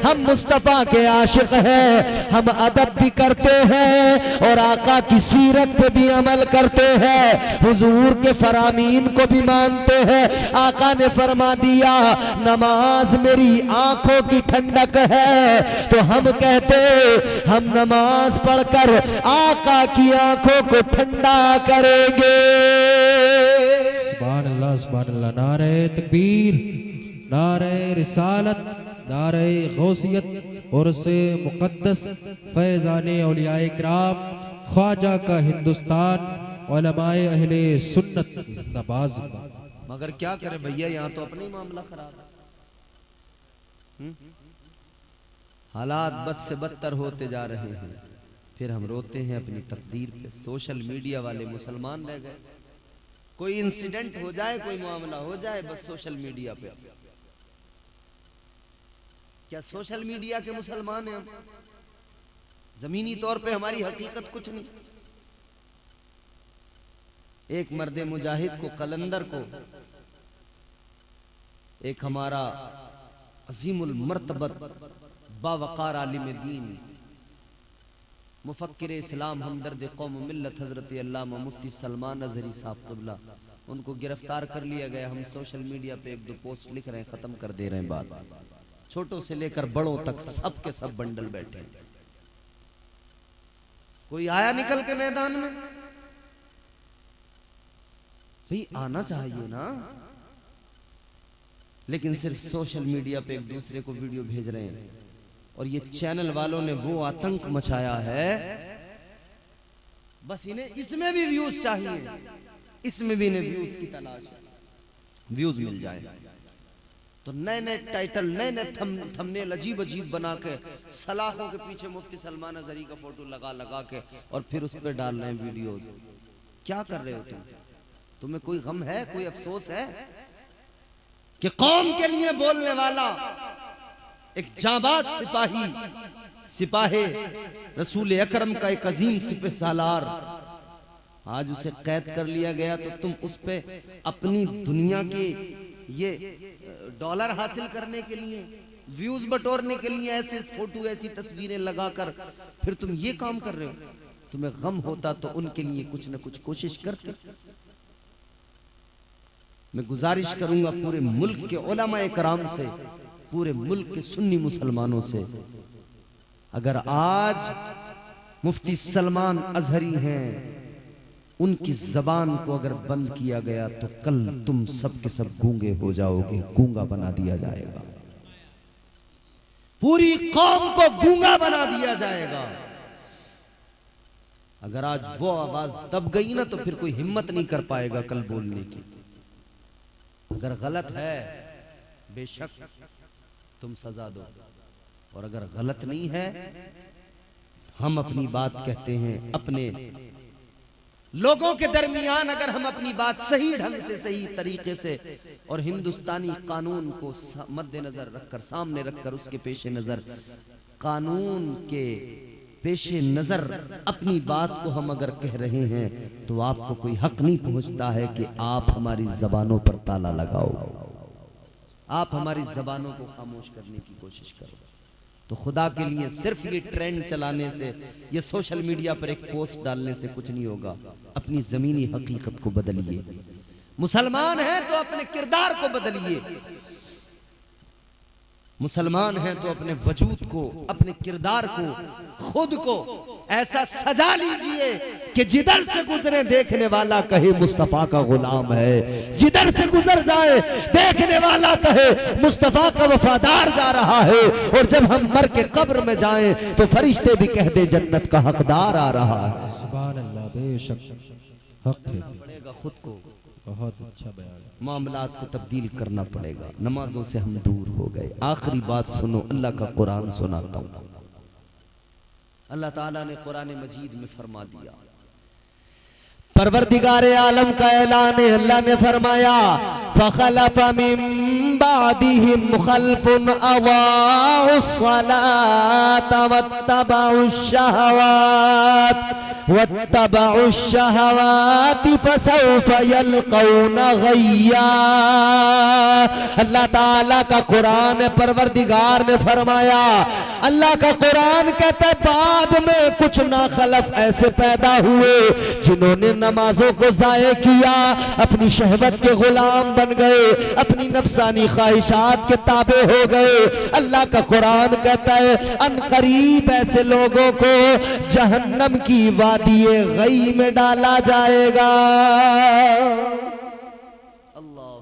हम मुस्तफा के आशिक हैं, हम अदब भी करते हैं और आका की सीरत पे भी अमल करते हैं, हुजूर के फरामीन को भी मानते हैं। आका ने फरमा दिया नमाज मेरी आंखों की ठंडक है, तो हम कहते हम नमाज पढ़कर आका की आंखों को ठंडा करेंगे। सुभान अल्लाह, सुभान अल्लाह। नारे तकबीर, नारे रिसालत, नारे गौसियत और से मुक़द्दस फैज़ाने औलियाए किराम, ख्वाजा का हिंदुस्तान, उलमाए अहले सुन्नत जिंदाबाद। मगर क्या करे भैया, यहाँ तो अपना ही मामला खराब है। हालात बद से बदतर होते जा रहे हैं, फिर हम रोते हैं अपनी तकदीर पे। सोशल मीडिया वाले मुसलमान रह गए, कोई इंसिडेंट हो जाए, कोई मामला हो जाए, बस सोशल मीडिया पे। क्या सोशल मीडिया के मुसलमान हैं हम? जमीनी तौर पे हमारी हकीकत कुछ नहीं। एक मर्दे मुजाहिद को, कलंदर को, एक हमारा अजीमुल मर्तबत बावकार आलिम दीन, मुफक्किर इस्लाम, हमदर्द कौम मिल्लत हजरत अल्लामा मुफ्ती सलमान अजहरी साहब क़िबला, उनको गिरफ्तार कर लिया गया। हम सोशल मीडिया पे एक दो पोस्ट लिख रहे हैं, खत्म कर दे रहे हैं बात। छोटों से लेकर बड़ों तक सब के सब बंडल बैठे। कोई आया निकल के मैदान में? भाई आना चाहिए ना, लेकिन सिर्फ सोशल मीडिया पे एक दूसरे को वीडियो भेज रहे हैं। और ये चैनल वालों ने वो आतंक मचाया है, बस इन्हें इसमें भी व्यूज चाहिए, इसमें भी इन्हें व्यूज की तलाश है, व्यूज मिल जाए तो नए नए टाइटल, नए नए थंबनेल अजीब अजीब बना के सलाखों के पीछे मुफ्ती सलमान अजहरी का फोटो लगा लगा के और फिर उस पर डाल रहे हैं वीडियोस। क्या कर रहे हो तुम? तुम्हें कोई गम है, कोई अफसोस है कि कौम के लिए बोलने वाला एक जाबाज सिपाही, सिपाही रसूल अकरम का एक अजीम सिपह सालार, आज उसे कैद कर लिया गया, तो तुम उस पे अपनी दुनिया के ये डॉलर हासिल करने के लिए, व्यूज बटोरने के लिए ऐसे फोटो, ऐसी तस्वीरें लगाकर फिर तुम ये काम कर रहे हो। तुम्हें गम होता तो उनके लिए कुछ न कुछ कोशिश करते। मैं गुजारिश करूंगा पूरे मुल्क के उलमाए कराम से, पूरे मुल्क के सुन्नी मुसलमानों से, अगर आज मुफ्ती सलमान अजहरी हैं, उनकी जबान को अगर बंद किया गया तो कल तुम सब के सब गूंगे हो जाओगे, गूंगा बना दिया जाएगा, पूरी कौम को गूंगा बना दिया जाएगा। अगर आज वो आवाज दब गई ना तो फिर कोई हिम्मत नहीं कर पाएगा कल बोलने की। अगर गलत है बेशक तुम सजा दो, और अगर गलत नहीं है हम अपनी बात कहते हैं। अपने लोगों के दरमियान अगर हम अपनी बात सही ढंग से, सही तरीके से और हिंदुस्तानी कानून को मद्देनजर रखकर, सामने रखकर, उसके पेशे नजर, कानून के पेशे नजर अपनी बात को हम अगर कह रहे हैं तो आपको कोई हक नहीं पहुंचता है कि आप हमारी जबानों पर ताला लगाओ, आप हमारी जबानों को खामोश करने की कोशिश करो। तो खुदा के लिए सिर्फ ये ट्रेंड चलाने से, ये सोशल मीडिया पर एक पोस्ट डालने से कुछ नहीं होगा। अपनी जमीनी हकीकत को बदलिए। मुसलमान हैं तो अपने किरदार को बदलिए, मुसलमान हैं तो अपने वजूद को, अपने किरदार को, खुद को ऐसा सजा लीजिए कि जिधर से गुजरे देखने वाला कहे मुस्तफा का गुलाम है, जिधर से गुजर जाए देखने वाला कहे मुस्तफा का वफादार जा रहा है, और जब हम मर के कब्र में जाएं तो फरिश्ते भी कह दे जन्नत का हकदार आ रहा है। सुभान अल्लाह, बेशक हक है, पड़ेगा खुद को, बहुत अच्छा बयान, मामलात को तब्दील करना पड़ेगा। नमाजों से हम दूर हो गए। आखिरी बात सुनो, अल्लाह का कुरान सुनाता हूं। अल्लाह ताला ने कुरान मजीद में फरमा दिया, परवरदिगारे आलम का ऐलान है, अल्लाह ने फरमाया फखलफ मिन बादिहिम खल्फुन अवाउस सलात वत्तबउश शहवात वत्तबउश शहवात फसौफ यल्कौन गय्या। अल्लाह ताला का कुरान है, परवरदिगार ने फरमाया, अल्लाह का कुरान कहता है बाद में कुछ नाखलफ ऐसे पैदा हुए जिन्होंने नमाजों को जाये किया, अपनी शहवत के गुलाम बन गए, अपनी नफसानी ख्वाहिशात के ताबे हो गए। अल्लाह का कुरान कहता है अनकरीब ऐसे लोगों को जहन्नम की वादी गई में डाला जाएगा। अल्लाह,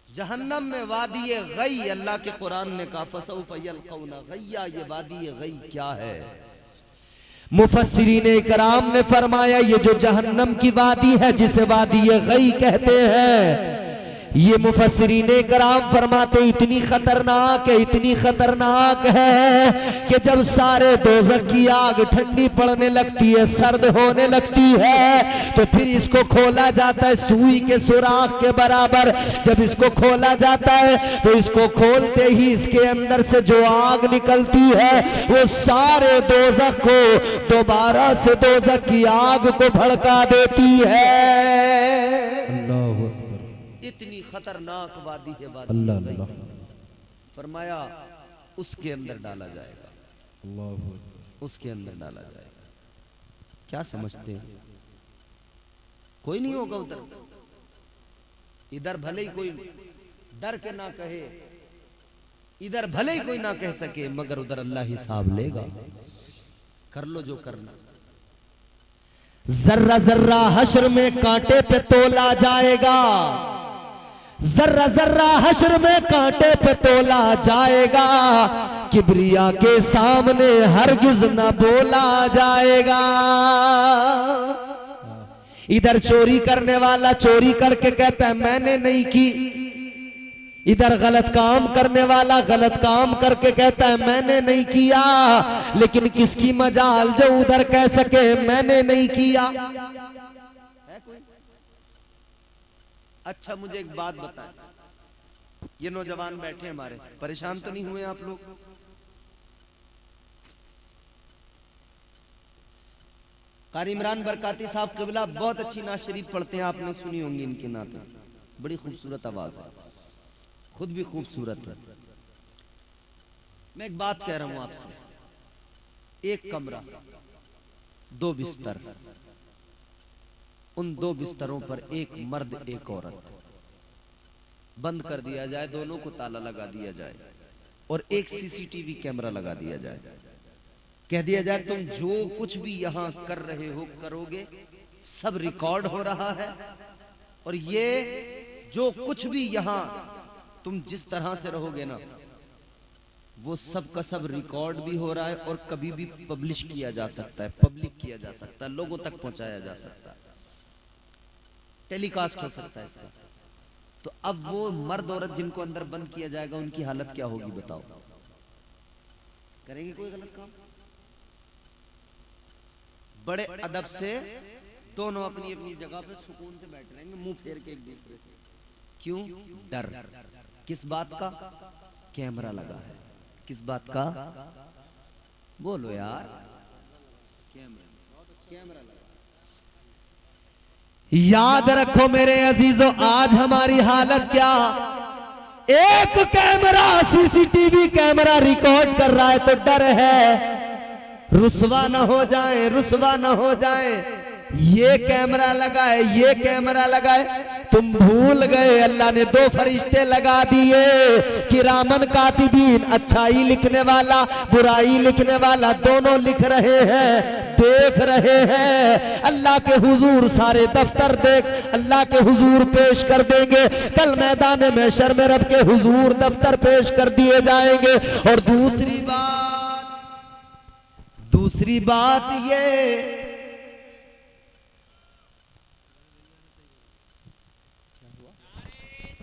जहन्नम में वादी गई, अल्लाह के कुरान ने कहा फसौफ यल्कौन गय्या। ये वादी गई क्या है? मुफस्सिरीन इकराम ने फरमाया ये जो जहन्नम की वादी है जिसे वादी गई कहते हैं, ये मुफस्सिरीन इकराम फरमाते इतनी खतरनाक है, इतनी खतरनाक है कि जब सारे दोज़ख की आग ठंडी पड़ने लगती है, सर्द होने लगती है, तो फिर इसको खोला जाता है सुई के सुराख के बराबर। जब इसको खोला जाता है तो इसको खोलते ही इसके अंदर से जो आग निकलती है वो सारे दोज़ख को दोबारा से दोज़ख की आग को भड़का देती है। अल्लाहु अकबर, इतनी खतरनाक वादी है वादी अल्लाह गई। अल्लाह, फरमाया उसके अंदर डाला जाएगा, अल्लाहु अकबर, उसके अंदर डाला जाएगा। क्या समझते हैं? कोई नहीं होगा उधर, इधर भले ही कोई डर के ना कहे, इधर भले ही कोई ना कह सके, मगर उधर अल्लाह हिसाब लेगा। कर लो जो करना। जर्रा जर्रा हश्र में कांटे पे तोला जाएगा, जर्रा जर्रा हश्र में कांटे पे तोला जाएगा, किबरिया के सामने हरगिज न बोला जाएगा। इधर चोरी करने वाला चोरी करके कहता है मैंने नहीं की, इधर गलत काम करने वाला गलत काम करके कहता है मैंने नहीं किया, लेकिन किसकी मजाल जो उधर कह सके मैंने नहीं किया। है कोई? अच्छा मुझे एक बात बताएं, ये नौजवान बैठे हमारे, परेशान तो नहीं हुए आप लोग? कारी इमरान बरकाती साहब क़िबला बहुत अच्छी नात शरीफ पढ़ते हैं, आपने सुनी होंगी इनकी नातें, बड़ी खूबसूरत आवाज है, खुद भी खूबसूरत है। मैं एक बात कह रहा हूं आपसे, एक कमरा, दो बिस्तर, उन दो बिस्तरों पर एक मर्द एक औरत, बंद कर दिया जाए, दोनों को ताला लगा दिया जाए और एक सीसीटीवी कैमरा लगा दिया जाए, कह दिया जाए तुम जो कुछ भी यहां कर रहे हो करोगे, सब रिकॉर्ड हो रहा है, और ये जो कुछ भी यहां तुम जिस तरह से रहोगे ना, वो सब का सब रिकॉर्ड भी हो रहा है और कभी भी पब्लिश किया जा सकता है, पब्लिक किया जा सकता है, लोगों तक पहुंचाया जा सकता है, टेलीकास्ट हो सकता है इसका। तो अब वो मर्द औरत जिनको अंदर बंद किया जाएगा, उनकी हालत क्या होगी बताओ? करेंगे कोई गलत काम? बड़े अदब से दोनों अपनी अपनी जगह पे सुकून से बैठ रहेंगे, मुंह फेर के एक दूसरे से। क्यों? डर। किस बात का? कैमरा लगा है। किस बात का? बोलो यार। कैमरा लगा। याद रखो मेरे अजीजों, आज हमारी हालत क्या, एक कैमरा सीसीटीवी कैमरा रिकॉर्ड कर रहा है तो डर है रुसवा ना हो जाए, रुसवा ना हो जाए। ये कैमरा लगा है, ये कैमरा लगा है, तुम भूल गए अल्लाह ने दो फरिश्ते लगा दिए किरामन कातिबीन, अच्छाई लिखने वाला बुराई लिखने वाला, दोनों लिख रहे हैं, देख रहे हैं। अल्लाह के हुजूर सारे दफ्तर देख अल्लाह के हुजूर पेश कर देंगे, कल मैदान महशर में रब के हुजूर दफ्तर पेश कर दिए जाएंगे। और दूसरी बात ये,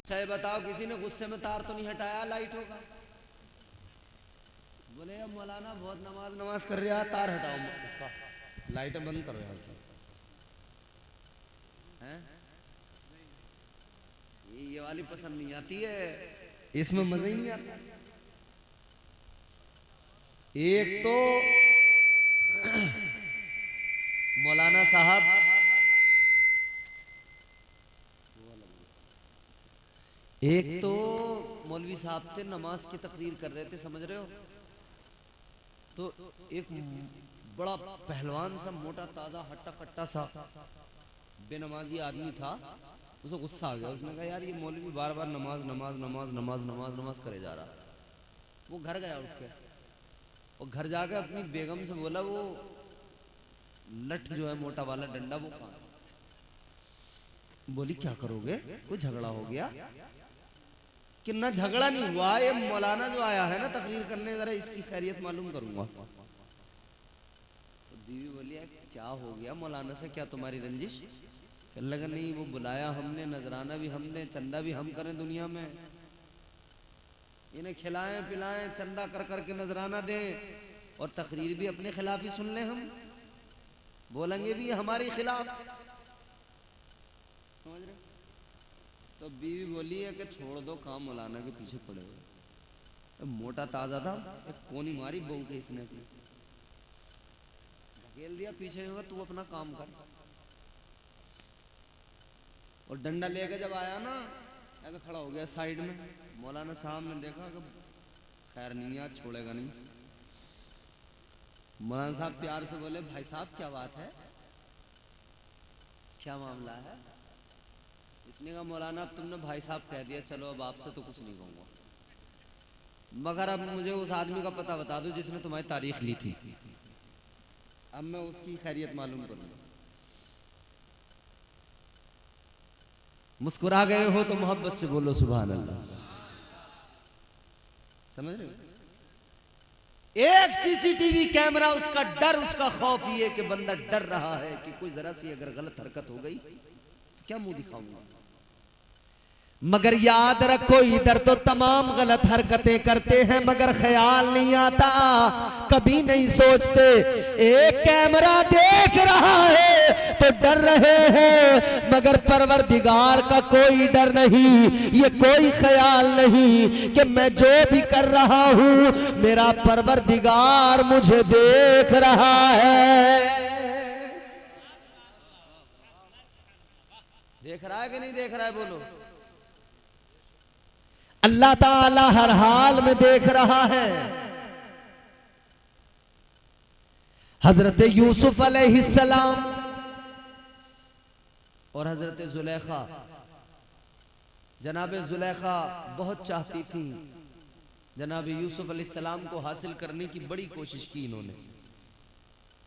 चाहे बताओ किसी ने गुस्से में तार तो नहीं हटाया लाइट होगा? बोले अब मौलाना बहुत नमाज कर रहा है, तार हटाओ इसका, लाइटें बंद करो यार। हैं? ये वाली पसंद नहीं आती है, इसमें मजा ही नहीं आता। एक तो मौलाना साहब मौलवी साहब थे, नमाज की तकरीर कर रहे थे, समझ रहे हो? तो एक बड़ा पहलवान सा मोटा ताजा हट्टा कट्टा सा बेनमाजी आदमी था, उसे गुस्सा आ गया। उसने कहा यार ये मौलवी बार बार नमाज नमाज नमाज नमाज नमाज नमाज करे जा रहा। वो घर गया उठ के और घर जाकर अपनी बेगम से बोला वो लठ जो है मोटा वाला डंडा वो कहाँ? बोली क्या करोगे, कोई झगड़ा हो गया? कि ना झगड़ा नहीं हुआ, ये मौलाना जो आया है ना तकरीर करने, जरा इसकी खैरियत मालूम करूंगा। तो बीवी बोली क्या हो गया मौलाना से, क्या तुम्हारी रंजिश? कहने लगा नहीं वो बुलाया हमने, नजराना भी हमने, चंदा भी हम करें दुनिया में, इन्हें खिलाएं पिलाएं, चंदा कर करके नजराना दें और तकरीर भी अपने खिलाफ ही सुन लें, हम बोलेंगे भी हमारे खिलाफ, समझ रहे? तो बीवी बोली है कि छोड़ दो काम, मौलाना के पीछे पड़े हुए। मोटा ताजा था, एक कोनी मारी बहू के इसने अपनी, धकेल दिया पीछे, होगा तू अपना काम कर। और डंडा लेके जब आया ना, ऐसा खड़ा हो गया साइड में, मौलाना साहब ने देखा कि खैर नहीं आज छोड़ेगा नहीं। मौलाना साहब प्यार से बोले भाई साहब क्या बात है, क्या मामला है? इसने कहा मौलाना अब तुमने भाई साहब कह दिया, चलो अब आपसे तो कुछ नहीं कहूँगा, मगर अब मुझे उस आदमी का पता बता दो जिसने तुम्हारी तारीख ली थी, अब मैं उसकी खैरियत मालूम करूँगा। मुस्कुरा गए हो तो मोहब्बत से बोलो सुभान अल्लाह, समझ रहे हो? एक सीसीटीवी कैमरा, उसका डर, उसका खौफ ये कि बंदा डर रहा है कि कोई जरा सी अगर गलत हरकत हो गई तो क्या मुंह दिखाऊंगा। मगर याद रखो इधर तो तमाम गलत हरकतें करते हैं मगर ख्याल नहीं आता, कभी नहीं सोचते। एक कैमरा देख रहा है तो डर रहे हैं मगर परवरदिगार का कोई डर नहीं, ये कोई ख्याल नहीं कि मैं जो भी कर रहा हूं मेरा परवरदिगार मुझे देख रहा है। देख रहा है कि नहीं देख रहा है बोलो? अल्लाह ताला हर हाल में देख रहा है। हजरत यूसुफ अलैहिस्सलाम और हजरत जुलेखा, जनाब जुलेखा बहुत चाहती थी जनाब यूसुफ अलैहिस्सलाम को हासिल करने की बड़ी कोशिश की इन्होंने।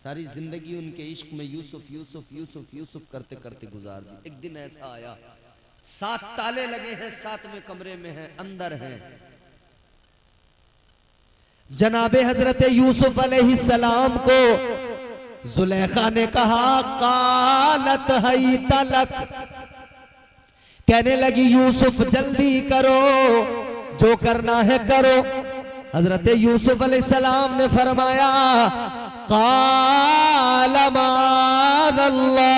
सारी जिंदगी उनके इश्क में यूसुफ यूसुफ यूसुफ यूसुफ करते करते गुजार दी। एक दिन ऐसा आया, 7 ताले लगे हैं, 7वें कमरे में हैं, अंदर हैं। जनाबे हजरत यूसुफ अलैहिस्सलाम को जुलेखा ने कहा कालत हई तलक, कहने लगी यूसुफ जल्दी करो, जो करना है करो। हजरत यूसुफ अलैहिस्सलाम ने फरमाया काल माअल्लाह,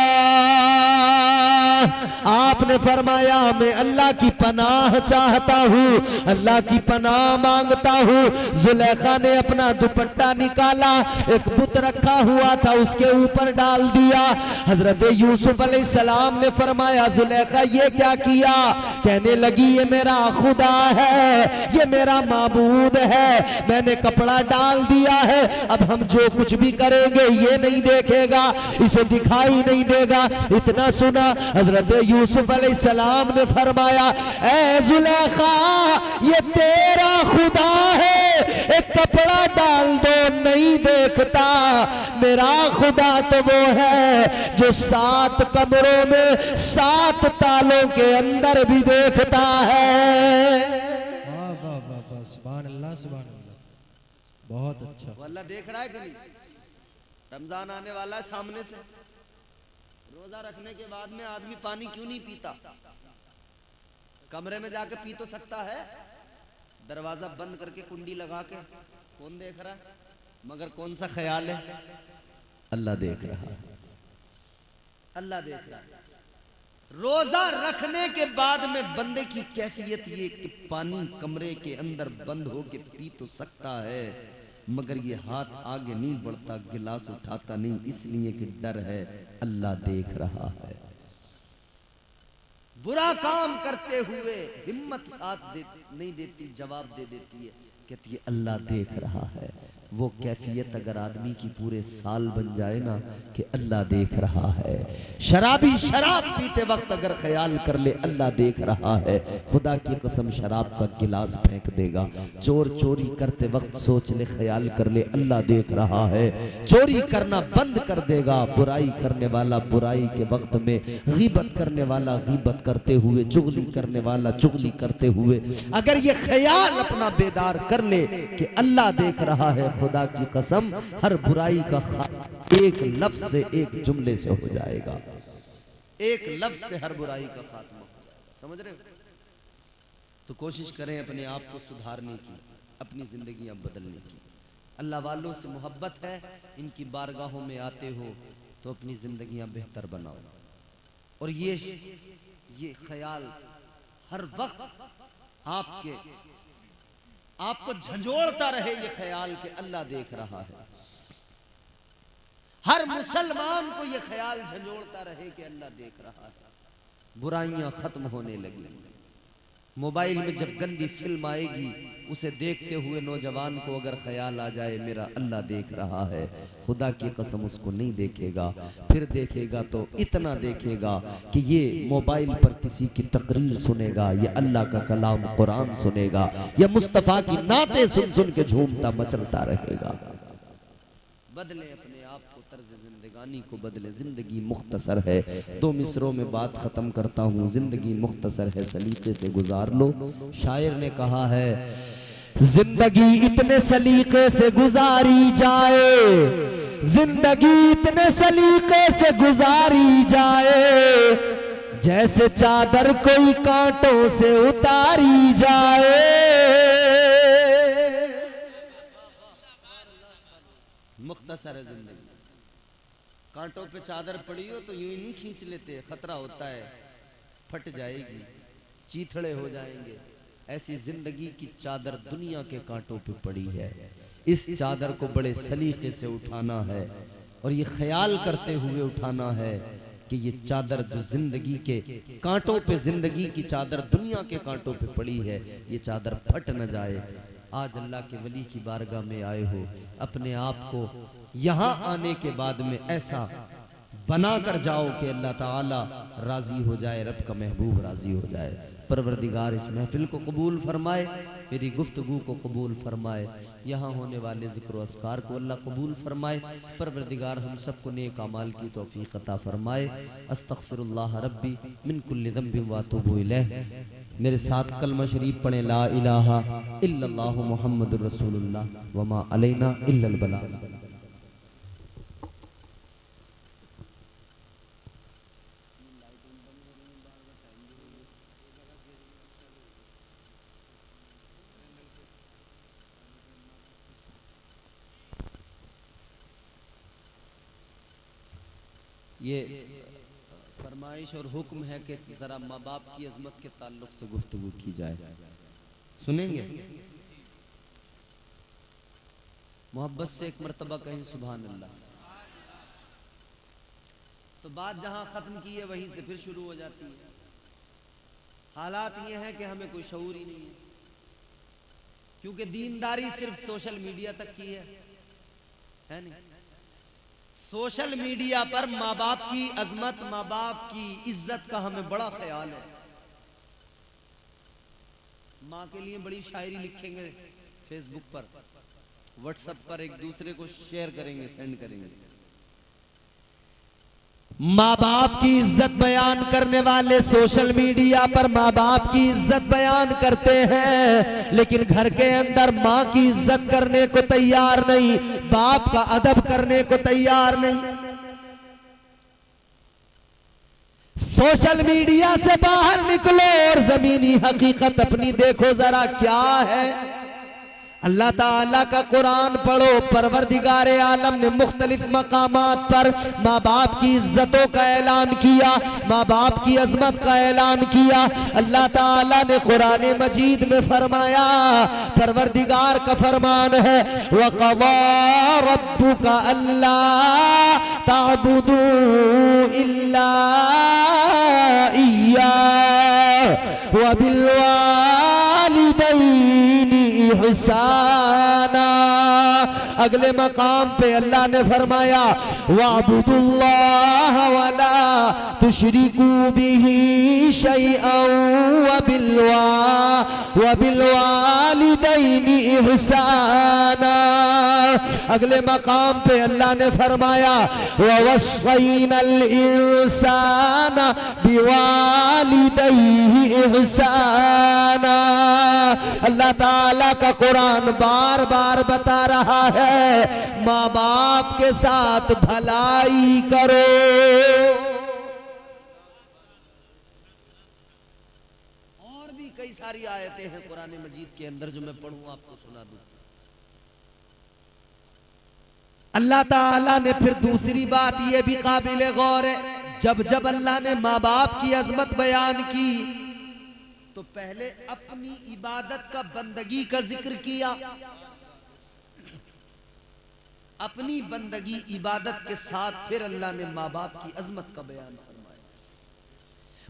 आपने फरमाया मैं अल्लाह की पनाह चाहता हूँ, अल्लाह की पनाह मांगता हूँ। जुलेखा ने अपना दुपट्टा निकाला, एक बुत रखा हुआ था उसके ऊपर डाल दिया। हजरत यूसुफ अलैहिस्सलाम ने फरमाया जुलेखा ये क्या किया? कहने लगी ये मेरा खुदा है, ये मेरा माबूद है, मैंने कपड़ा डाल दिया है, अब हम जो कुछ भी करेंगे ये नहीं देखेगा, इसे दिखाई नहीं देगा। इतना सुना हजरत यूसुफ अलैहिस्सलाम ने फरमाया ऐ जुलेखा ये तेरा खुदा है, एक कपड़ा डाल दो नहीं देखता, मेरा खुदा तो वो है जो 7 कमरों में 7 तालों के अंदर भी देखता है। वाह वाह वाह वाह, सुभान अल्लाह सुभान अल्लाह, बहुत अच्छा। वो अल्लाह देख रहा है कि नहीं? रमजान आने वाला है सामने से, रोजा रखने के बाद में आदमी पानी क्यों नहीं पीता? कमरे में जाके पी तो सकता है, दरवाजा बंद करके कुंडी लगा के, कौन देख रहा है? मगर कौन सा ख्याल है? अल्लाह देख रहा है, अल्लाह देख रहा है। रोजा रखने के बाद में बंदे की कैफियत ये कि पानी कमरे के अंदर बंद होके पी तो सकता है मगर ये हाथ आगे नहीं बढ़ता, गिलास उठाता नहीं, इसलिए कि डर है, अल्लाह देख रहा है। बुरा काम करते हुए हिम्मत साथ नहीं देती, जवाब दे देती है, कहती है अल्लाह देख रहा है। वो कैफियत अगर आदमी की पूरे साल बन जाए ना कि अल्लाह देख रहा है। शराबी शराब पीते वक्त अगर ख्याल कर ले अल्लाह देख रहा है, खुदा की कसम शराब का गिलास फेंक देगा। चोर चोरी करते वक्त सोच ले, ख्याल कर ले अल्लाह देख रहा है, चोरी करना बंद कर देगा। बुराई करने वाला बुराई के वक्त में, गीबत करने वाला गीबत करते हुए, चुगली करने वाला चुगली करते हुए अगर ये ख्याल अपना बेदार कर ले कि अल्लाह देख रहा है, खुदा की कसम हर बुराई का एक लफ्ज से, एक जुमले से हो जाएगा। एक लफ्ज से हर बुराई का खात्मा हो जाएगा। समझ रहे हो? तो कोशिश करें अपने आप को सुधारने की, अपनी जिंदगियां बदलने की। अल्लाह वालों से मोहब्बत है, इनकी बारगाहों में आते हो तो अपनी जिंदगियां बेहतर बनाओ। और ये ख्याल हर वक्त आपको झंझोड़ता रहे, ये ख्याल कि अल्लाह देख रहा है। हर मुसलमान को ये ख्याल झंझोड़ता रहे कि अल्लाह देख रहा है। बुराइयां खत्म होने लगी। मोबाइल में जब गंदी फिल्म आएगी, उसे देखते हुए नौजवान को अगर ख्याल आ जाए मेरा अल्लाह देख रहा है, खुदा की कसम उसको नहीं देखेगा। फिर देखेगा तो इतना देखेगा कि ये मोबाइल पर किसी की तकरीर सुनेगा, या अल्लाह का कलाम कुरान सुनेगा, या मुस्तफ़ा की नाते सुन सुन के झूमता मचलता रहेगा। बदले अपने आप को, तर्ज जिंदगानी को बदले। जिंदगी मुख्तसर है। 2 मिसरों में बात खत्म करता हूँ। जिंदगी मुख्तसर है, सलीके से गुजार लो। शायर ने कहा है जिंदगी इतने सलीके से गुजारी जाए, जिंदगी इतने सलीके से गुजारी जाए, जैसे चादर कोई कांटों से उतारी जाए। मुख्तसर है जिंदगी, कांटों पे चादर पड़ी हो तो यूं ही नहीं खींच लेते, खतरा होता है फट जाएगी, चीथड़े हो जाएंगे। ऐसी जिंदगी की चादर दुनिया के कांटों पे पड़ी है। इस चादर को बड़े सलीके से उठाना है और ये ख्याल करते हुए उठाना है कि ये चादर जो जिंदगी के कांटों पे, जिंदगी की चादर दुनिया के कांटों पे पड़ी है, ये चादर फट न जाए। आज अल्लाह के वली की बारगाह में आए हो, अपने आप को यहाँ आने के बाद में ऐसा बना कर जाओ कि अल्लाह ताला राजी हो जाए, रब का महबूब राजी हो जाए। परवरदिगार इस महफिल को कबूल फरमाए, मेरी गुफ्तगू को कबूल फरमाए, यहाँ होने वाले ज़िक्र व अस्कार को अल्लाह कबूल फरमाए। परवरदिगार हम सबको नेक अमाल की तौफीक अता फरमाए। अस्तगफिरुल्लाह रब्बी मिन कुल्लि ज़ंबिन व अतूबु इलैह। मेरे साथ कलमा शरीफ पढ़ें, ला इलाहा इल्लल्लाहु मुहम्मदुर रसूलुल्लाह व मा अलैना इल्लल बलाग। ये फरमाइश और हुक्म है कि जरा माँ बाप की अजमत के ताल्लुक से गुफ्तगू की जाए, सुनेंगे? मोहब्बत से एक मर्तबा कहीं सुभान अल्लाह। तो बात जहां खत्म की है वहीं से फिर शुरू हो जाती है। हालात ये है कि हमें कोई शऊर ही नहीं है, क्योंकि दीनदारी सिर्फ सोशल मीडिया तक की है नहीं। सोशल मीडिया पर माँ बाप की अजमत, माँ बाप की इज्जत का हमें बड़ा ख्याल है। माँ के लिए बड़ी शायरी लिखेंगे फेसबुक पर, व्हाट्सएप पर एक दूसरे को शेयर करेंगे, सेंड करेंगे। माँ बाप की इज्जत बयान करने वाले सोशल मीडिया पर माँ बाप की इज्जत बयान करते हैं, लेकिन घर के अंदर माँ की इज्जत करने को तैयार नहीं, बाप का अदब करने को तैयार नहीं। सोशल मीडिया से बाहर निकलो और जमीनी हकीकत अपनी देखो जरा क्या है। अल्लाह ताला का कुरान पढ़ो, परवरदिगारे आलम ने मुख्तलिफ मकामात पर माँ बाप की इज्जतों का ऐलान किया, माँ बाप की अजमत का ऐलान किया। अल्लाह ताला ने कुरान मजीद में फरमाया, परवरदिगार का फरमान है, वक़ज़ा रब्बुका अल्ला ताबुदू इल्ला इय्याहु व बिल वालिदैनि इहसाना। अगले मकाम पे अल्लाह ने फरमाया, वाबुदुल्लाह वला तुशरिकू बिही शैअन व बिल वालिदैनि इहसाना। अगले मकाम पे अल्लाह ने फरमाया, ववस्सैनल इंसाना बिवालिदैहि इहसाना। अल्लाह ताला का कुरान बार बार बता रहा है, माँ बाप के साथ भलाई करो। और भी कई सारी आयतें हैं कुरान मजीद के अंदर जो मैं पढ़ूं आपको सुना दूं। अल्लाह ताला ने फिर दूसरी बात यह भी काबिल गौर है, जब जब अल्लाह ने माँ बाप की अजमत बयान की तो पहले अपनी इबादत का, बंदगी का जिक्र किया। अपनी बंदगी इबादत के साथ फिर अल्लाह ने माँ बाप की अजमत का बयान फरमाया।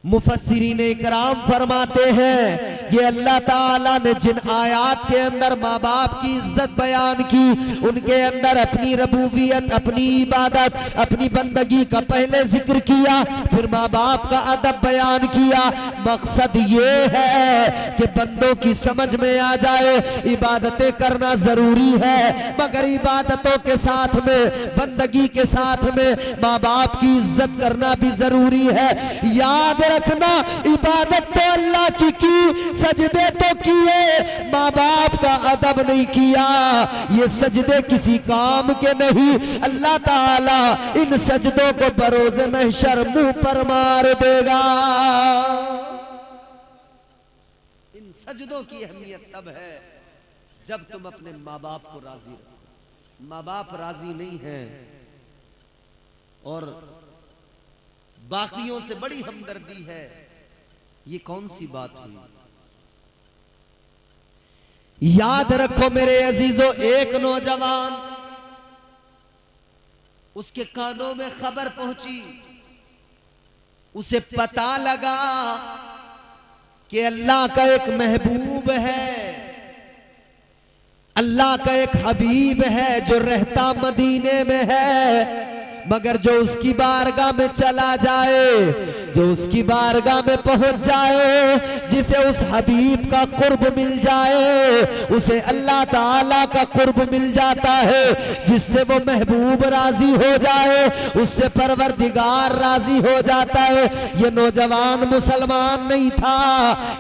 मुफस्सिरीन इकराम फरमाते हैं, ये अल्लाह ताला ने जिन आयात के अंदर माँ बाप की इज्जत बयान की, उनके अंदर अपनी रबूबियत, अपनी इबादत, अपनी बंदगी का पहले जिक्र किया, फिर माँ बाप का अदब बयान किया। मकसद ये है कि बंदों की समझ में आ जाए इबादतें करना जरूरी है, मगर इबादतों के साथ में, बंदगी के साथ में माँ बाप की इज्जत करना भी जरूरी है। याद रखना, इबादत तो अल्लाह की, सजदे तो किए, माँ बाप का अदब नहीं किया, ये सजदे किसी काम के नहीं। अल्लाह ताला इन सजदों को बरोज़े महशर मुंह पर मार देगा। इन सजदों की अहमियत तब है जब तुम अपने माँ बाप को राजी रखो। माँ बाप राजी नहीं है और बाकियों से बड़ी हमदर्दी है, ये कौन सी बात हुई? याद रखो मेरे अजीजों, एक नौजवान, उसके कानों में खबर पहुंची, उसे पता लगा कि अल्लाह का एक महबूब है, अल्लाह का एक हबीब है जो रहता मदीने में है, मगर जो उसकी बारगाह में चला जाए, जो उसकी बारगाह में पहुंच जाए, जिसे उस हबीब का कुर्ब मिल जाए, उसे अल्लाह ताला का कुर्ब मिल जाता है। जिससे वो महबूब राजी हो जाए, उससे परवरदिगार राजी हो जाता है। ये नौजवान मुसलमान नहीं था,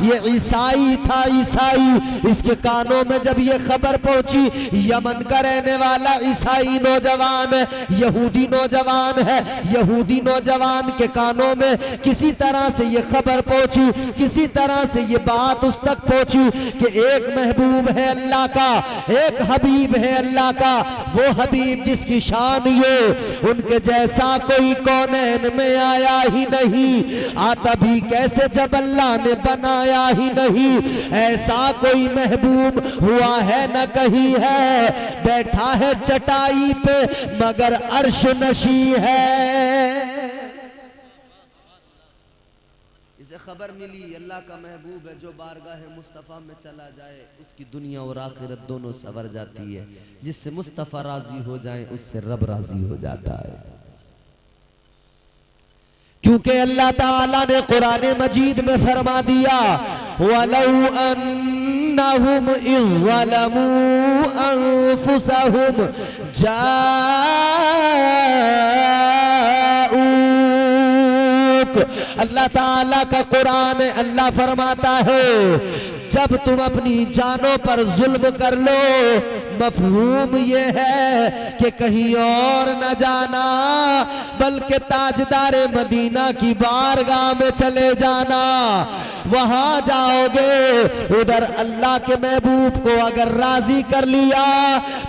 ये ईसाई था, ईसाई। इसके कानों में जब ये खबर पहुंची, यमन का रहने वाला ईसाई नौजवान, यहूदी नौजवान है, यहूदी नौजवान के कानों में किसी तरह से ये खबर पहुंची, किसी तरह से ये बात उस तक पहुंची कि एक महबूब है अल्लाह का, एक हबीब है अल्लाह का, वो हबीब जिसकी शान ये उनके जैसा कोई कौनैन में आया ही नहीं, आता भी कैसे जब अल्लाह ने बनाया ही नहीं। ऐसा कोई महबूब हुआ है न कहीं है, बैठा है चटाई पे मगर अर्श नशी है। इसे खबर मिली अल्लाह का महबूब है, जो बारगाह मुस्तफ़ा में चला जाए उसकी दुनिया और आखिरत दोनों सवर जाती है। जिससे मुस्तफ़ा राजी हो जाए उससे रब राजी हो जाता है। क्योंकि अल्लाह ताला ने कुरान मजीद में फरमा दिया, वलौ अन्नहुम इज़ ज़लमू अनफुसहुम जाऊक। अल्लाह ताला का कुरान, अल्लाह फरमाता है जब तुम अपनी जानों पर जुल्म कर लो, मफहूम ये है कि कहीं और न जाना, बल्कि ताजदार मदीना की बारगाह में चले जाना। वहां जाओगे, उधर अल्लाह के महबूब को अगर राजी कर लिया,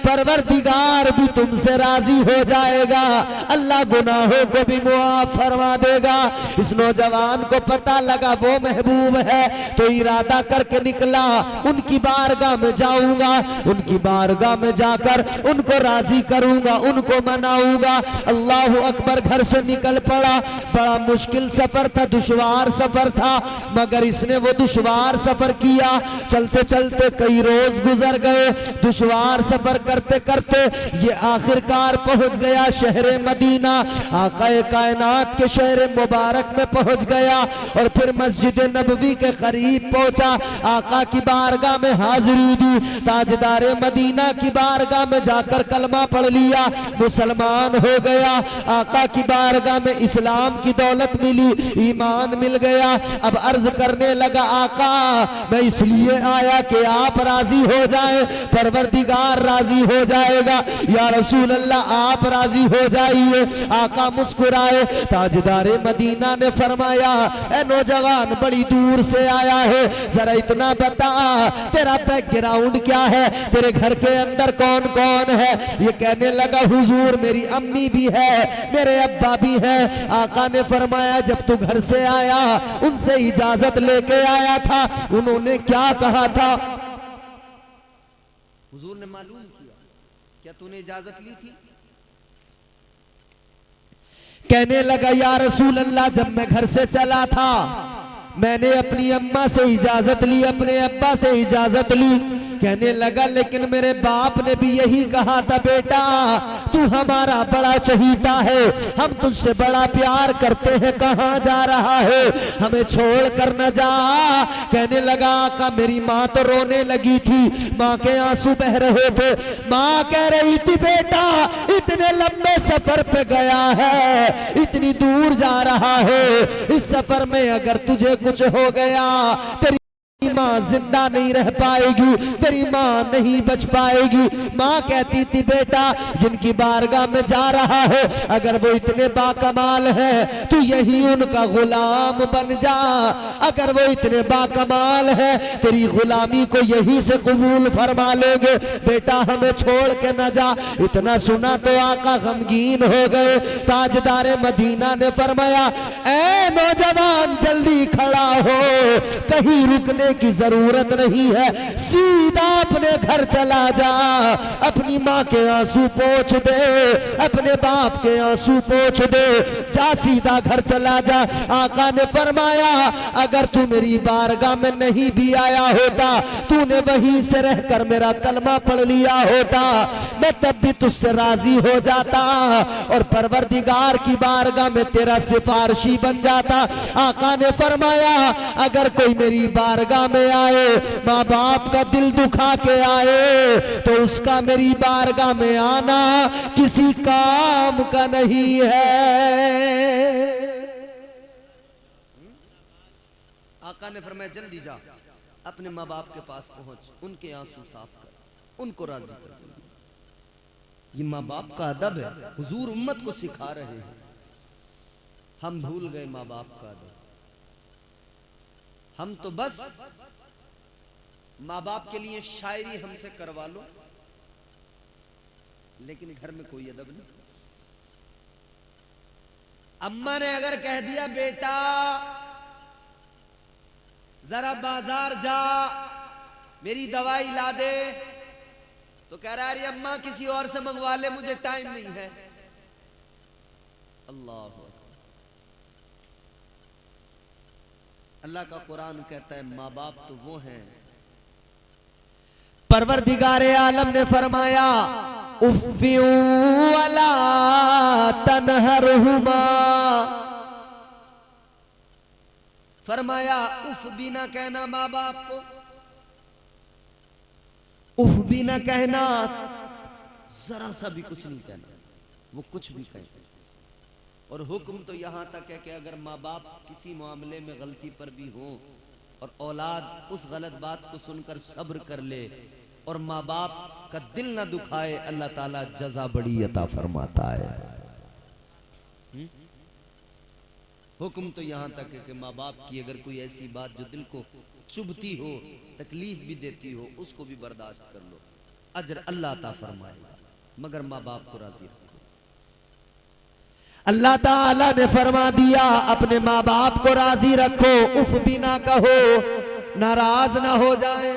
परवरदिगार भी तुमसे राजी हो जाएगा, अल्लाह गुनाहों को भी मुआफ फरमा देगा। इस नौजवान को पता लगा वो महबूब है, तो इरादा करके निकला, उनकी बारगाह में जाऊंगा, उनकी बारगाह में जाकर उनको राजी करूंगा, उनको मनाऊंगा। अल्लाह अकबर, घर से निकल पड़ा। बड़ा मुश्किल सफर था, दुश्वार सफर था, मगर इसने वो दुश्वार सफर किया। चलते चलते कई रोज गुजर गए, दुश्वार सफर करते करते ये आखिरकार पहुंच गया शहर मदीना, आकाए कायनात के शहर मुबारक में पहुंच गया। और फिर मस्जिद नबवी के करीब पहुंचा, आका की बारगाह में हाजिरी दी, ताजदार मदीना की बारगाह में जाकर कलमा पढ़ लिया, मुसलमान हो गया। आका की बारगाह में इस्लाम की दौलत मिली, ईमान मिल गया। अब अर्ज करने लगा, आका मैं इसलिए आया कि आप राजी हो जाएं, परवरदिगार राजी हो जाएगा। या रसूल अल्लाह आप राजी हो जाइए। आका मुस्कुराए। ताजदारे मदीना ने फरमाया, ए नौजवान बड़ी दूर से आया है, जरा इतना बता तेरा बैकग्राउंड क्या है, तेरे घर के अंदर कौन कौन है। ये कहने लगा, हुजूर मेरी अम्मी भी है, मेरे अब्बा भी है। आका ने फरमाया, जब तू घर से आया उनसे इजाजत लेके आया था, उन्होंने क्या कहा था? हुजूर ने मालूम किया, क्या तूने इजाजत ली थी? कहने लगा, या रसूल अल्लाह जब मैं घर से चला था मैंने अपनी अम्मा से इजाजत ली, अपने अब्बा से इजाजत ली, कहने लगा लेकिन मेरे बाप ने भी यही कहा था, बेटा तू हमारा बड़ा चहीता है, हम तुझसे बड़ा प्यार करते हैं, कहाँ जा रहा है, हमें छोड़ कर न जा। कहने लगा आका मेरी माँ तो रोने लगी थी, माँ के आंसू बह रहे थे। माँ कह रही थी बेटा इतने लंबे सफर पे गया है, इतनी दूर जा रहा है, इस सफर में अगर तुझे कुछ हो गया तेरी माँ जिंदा नहीं रह पाएगी, तेरी माँ नहीं बच पाएगी। माँ कहती थी बेटा जिनकी बारगाह में जा रहा है अगर वो इतने बाकमाल है तू यही उनका गुलाम बन जा, अगर वो इतने बाकमाल है तेरी गुलामी को यही से कबूल फरमा लेंगे, बेटा हमें छोड़ के न जा। इतना सुना तो आका गमगीन हो गए। ताजदार मदीना ने फरमाया ऐ नौजवान जल्दी खड़ा हो, कहीं रुकने की जरूरत नहीं है, सीधा अपने घर चला जा, अपनी माँ के आंसू पोंछ दे, अपने बाप के आंसू पोंछ दे, जा सीधा घर चला जा। आका ने फरमाया अगर तू मेरी बारगाह में नहीं भी आया होता, तूने वहीं से रहकर मेरा कलमा पढ़ लिया होता, मैं तब भी तुझसे राजी हो जाता और परवरदिगार की बारगाह में तेरा सिफारशी बन जाता। आका ने फरमाया अगर कोई मेरी बारगाह में आए, माँ बाप का दिल दुखा के आए, तो उसका मेरी बारगाह में आना किसी काम का नहीं है। आका ने फरमाया जल्दी जा, अपने माँ बाप के पास पहुंच, उनके आंसू साफ कर, उनको राजी कर। ये माँ बाप का अदब है, हुजूर उम्मत को सिखा रहे हैं। हम भूल गए माँ बाप का अदब, हम तो बस माँ बाप के लिए शायरी हमसे करवा लो, लेकिन घर में कोई अदब नहीं। अम्मा ने अगर कह दिया बेटा जरा बाजार जा मेरी दवाई ला दे, तो कह रहा है अरे अम्मा किसी और से मंगवा ले, मुझे टाइम नहीं है। अल्लाह अल्लाह का कुरान कहता है माँ बाप तो वो हैं। परवरदिगारे आलम ने फरमाया उफ़्फ़ियू वला तनहरहुमा, फरमाया उफ भी ना कहना माँ बाप को, उफ भी न कहना, जरा सा भी कुछ नहीं कहना, वो कुछ भी कहे। और हुक्म तो यहां तक है कि अगर माँ बाप किसी मामले में गलती पर भी हो और औलाद उस गलत बात को सुनकर सब्र कर ले और माँ बाप का दिल ना दुखाए, अल्लाह ताला जज़ा बड़ी अता फरमाता है। हुक्म तो यहां तक है कि माँ बाप की अगर कोई ऐसी बात जो दिल को चुभती हो, तकलीफ भी देती हो, उसको भी बर्दाश्त कर लो, अजर अल्लाह अता फरमाएगा, मगर माँ बाप को राजी रखो। अल्लाह ताला ने फरमा दिया अपने माँ बाप को राजी रखो, उफ भी ना कहो, नाराज ना हो जाए।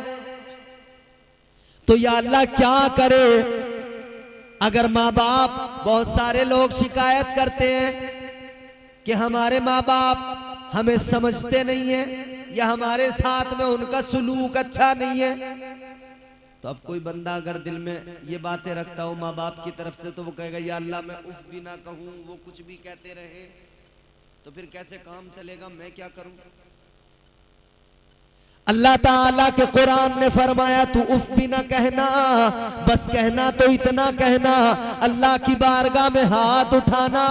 तो या अल्लाह क्या करे अगर माँ बाप, बहुत सारे लोग शिकायत करते हैं कि हमारे माँ बाप हमें समझते नहीं है या हमारे साथ में उनका सुलूक अच्छा नहीं है। तो अब कोई बंदा अगर दिल में ये बातें रखता हो माँ बाप की तरफ से, तो वो कहेगा या अल्लाह मैं उफ भी ना कहूँ, वो कुछ भी कहते रहे, तो फिर कैसे काम चलेगा, मैं क्या करूं। अल्लाह ताला के कुरान ने फरमाया तू उफ भी ना कहना, बस कहना तो इतना कहना, अल्लाह की बारगाह में हाथ उठाना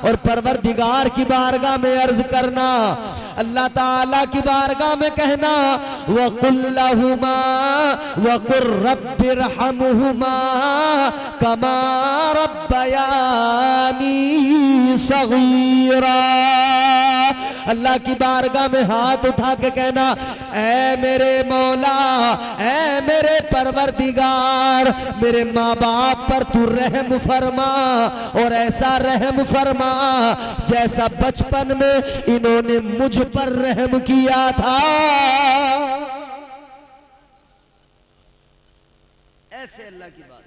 और परवरदिगार की बारगाह में अर्ज करना। अल्लाह ताला की बारगाह में कहना वकुल लहुमा वकुर रब्बिरहमुहुमा कमा रब्बयानी सगीरा। अल्लाह की बारगाह में हाथ उठा के कहना ऐ मेरे मौला, ऐ मेरे परवरदिगार, मेरे माँ बाप पर तू रहम फरमा और ऐसा रहम फरमा जैसा बचपन में इन्होंने मुझ पर रहम किया था। ऐसे अल्लाह की बात।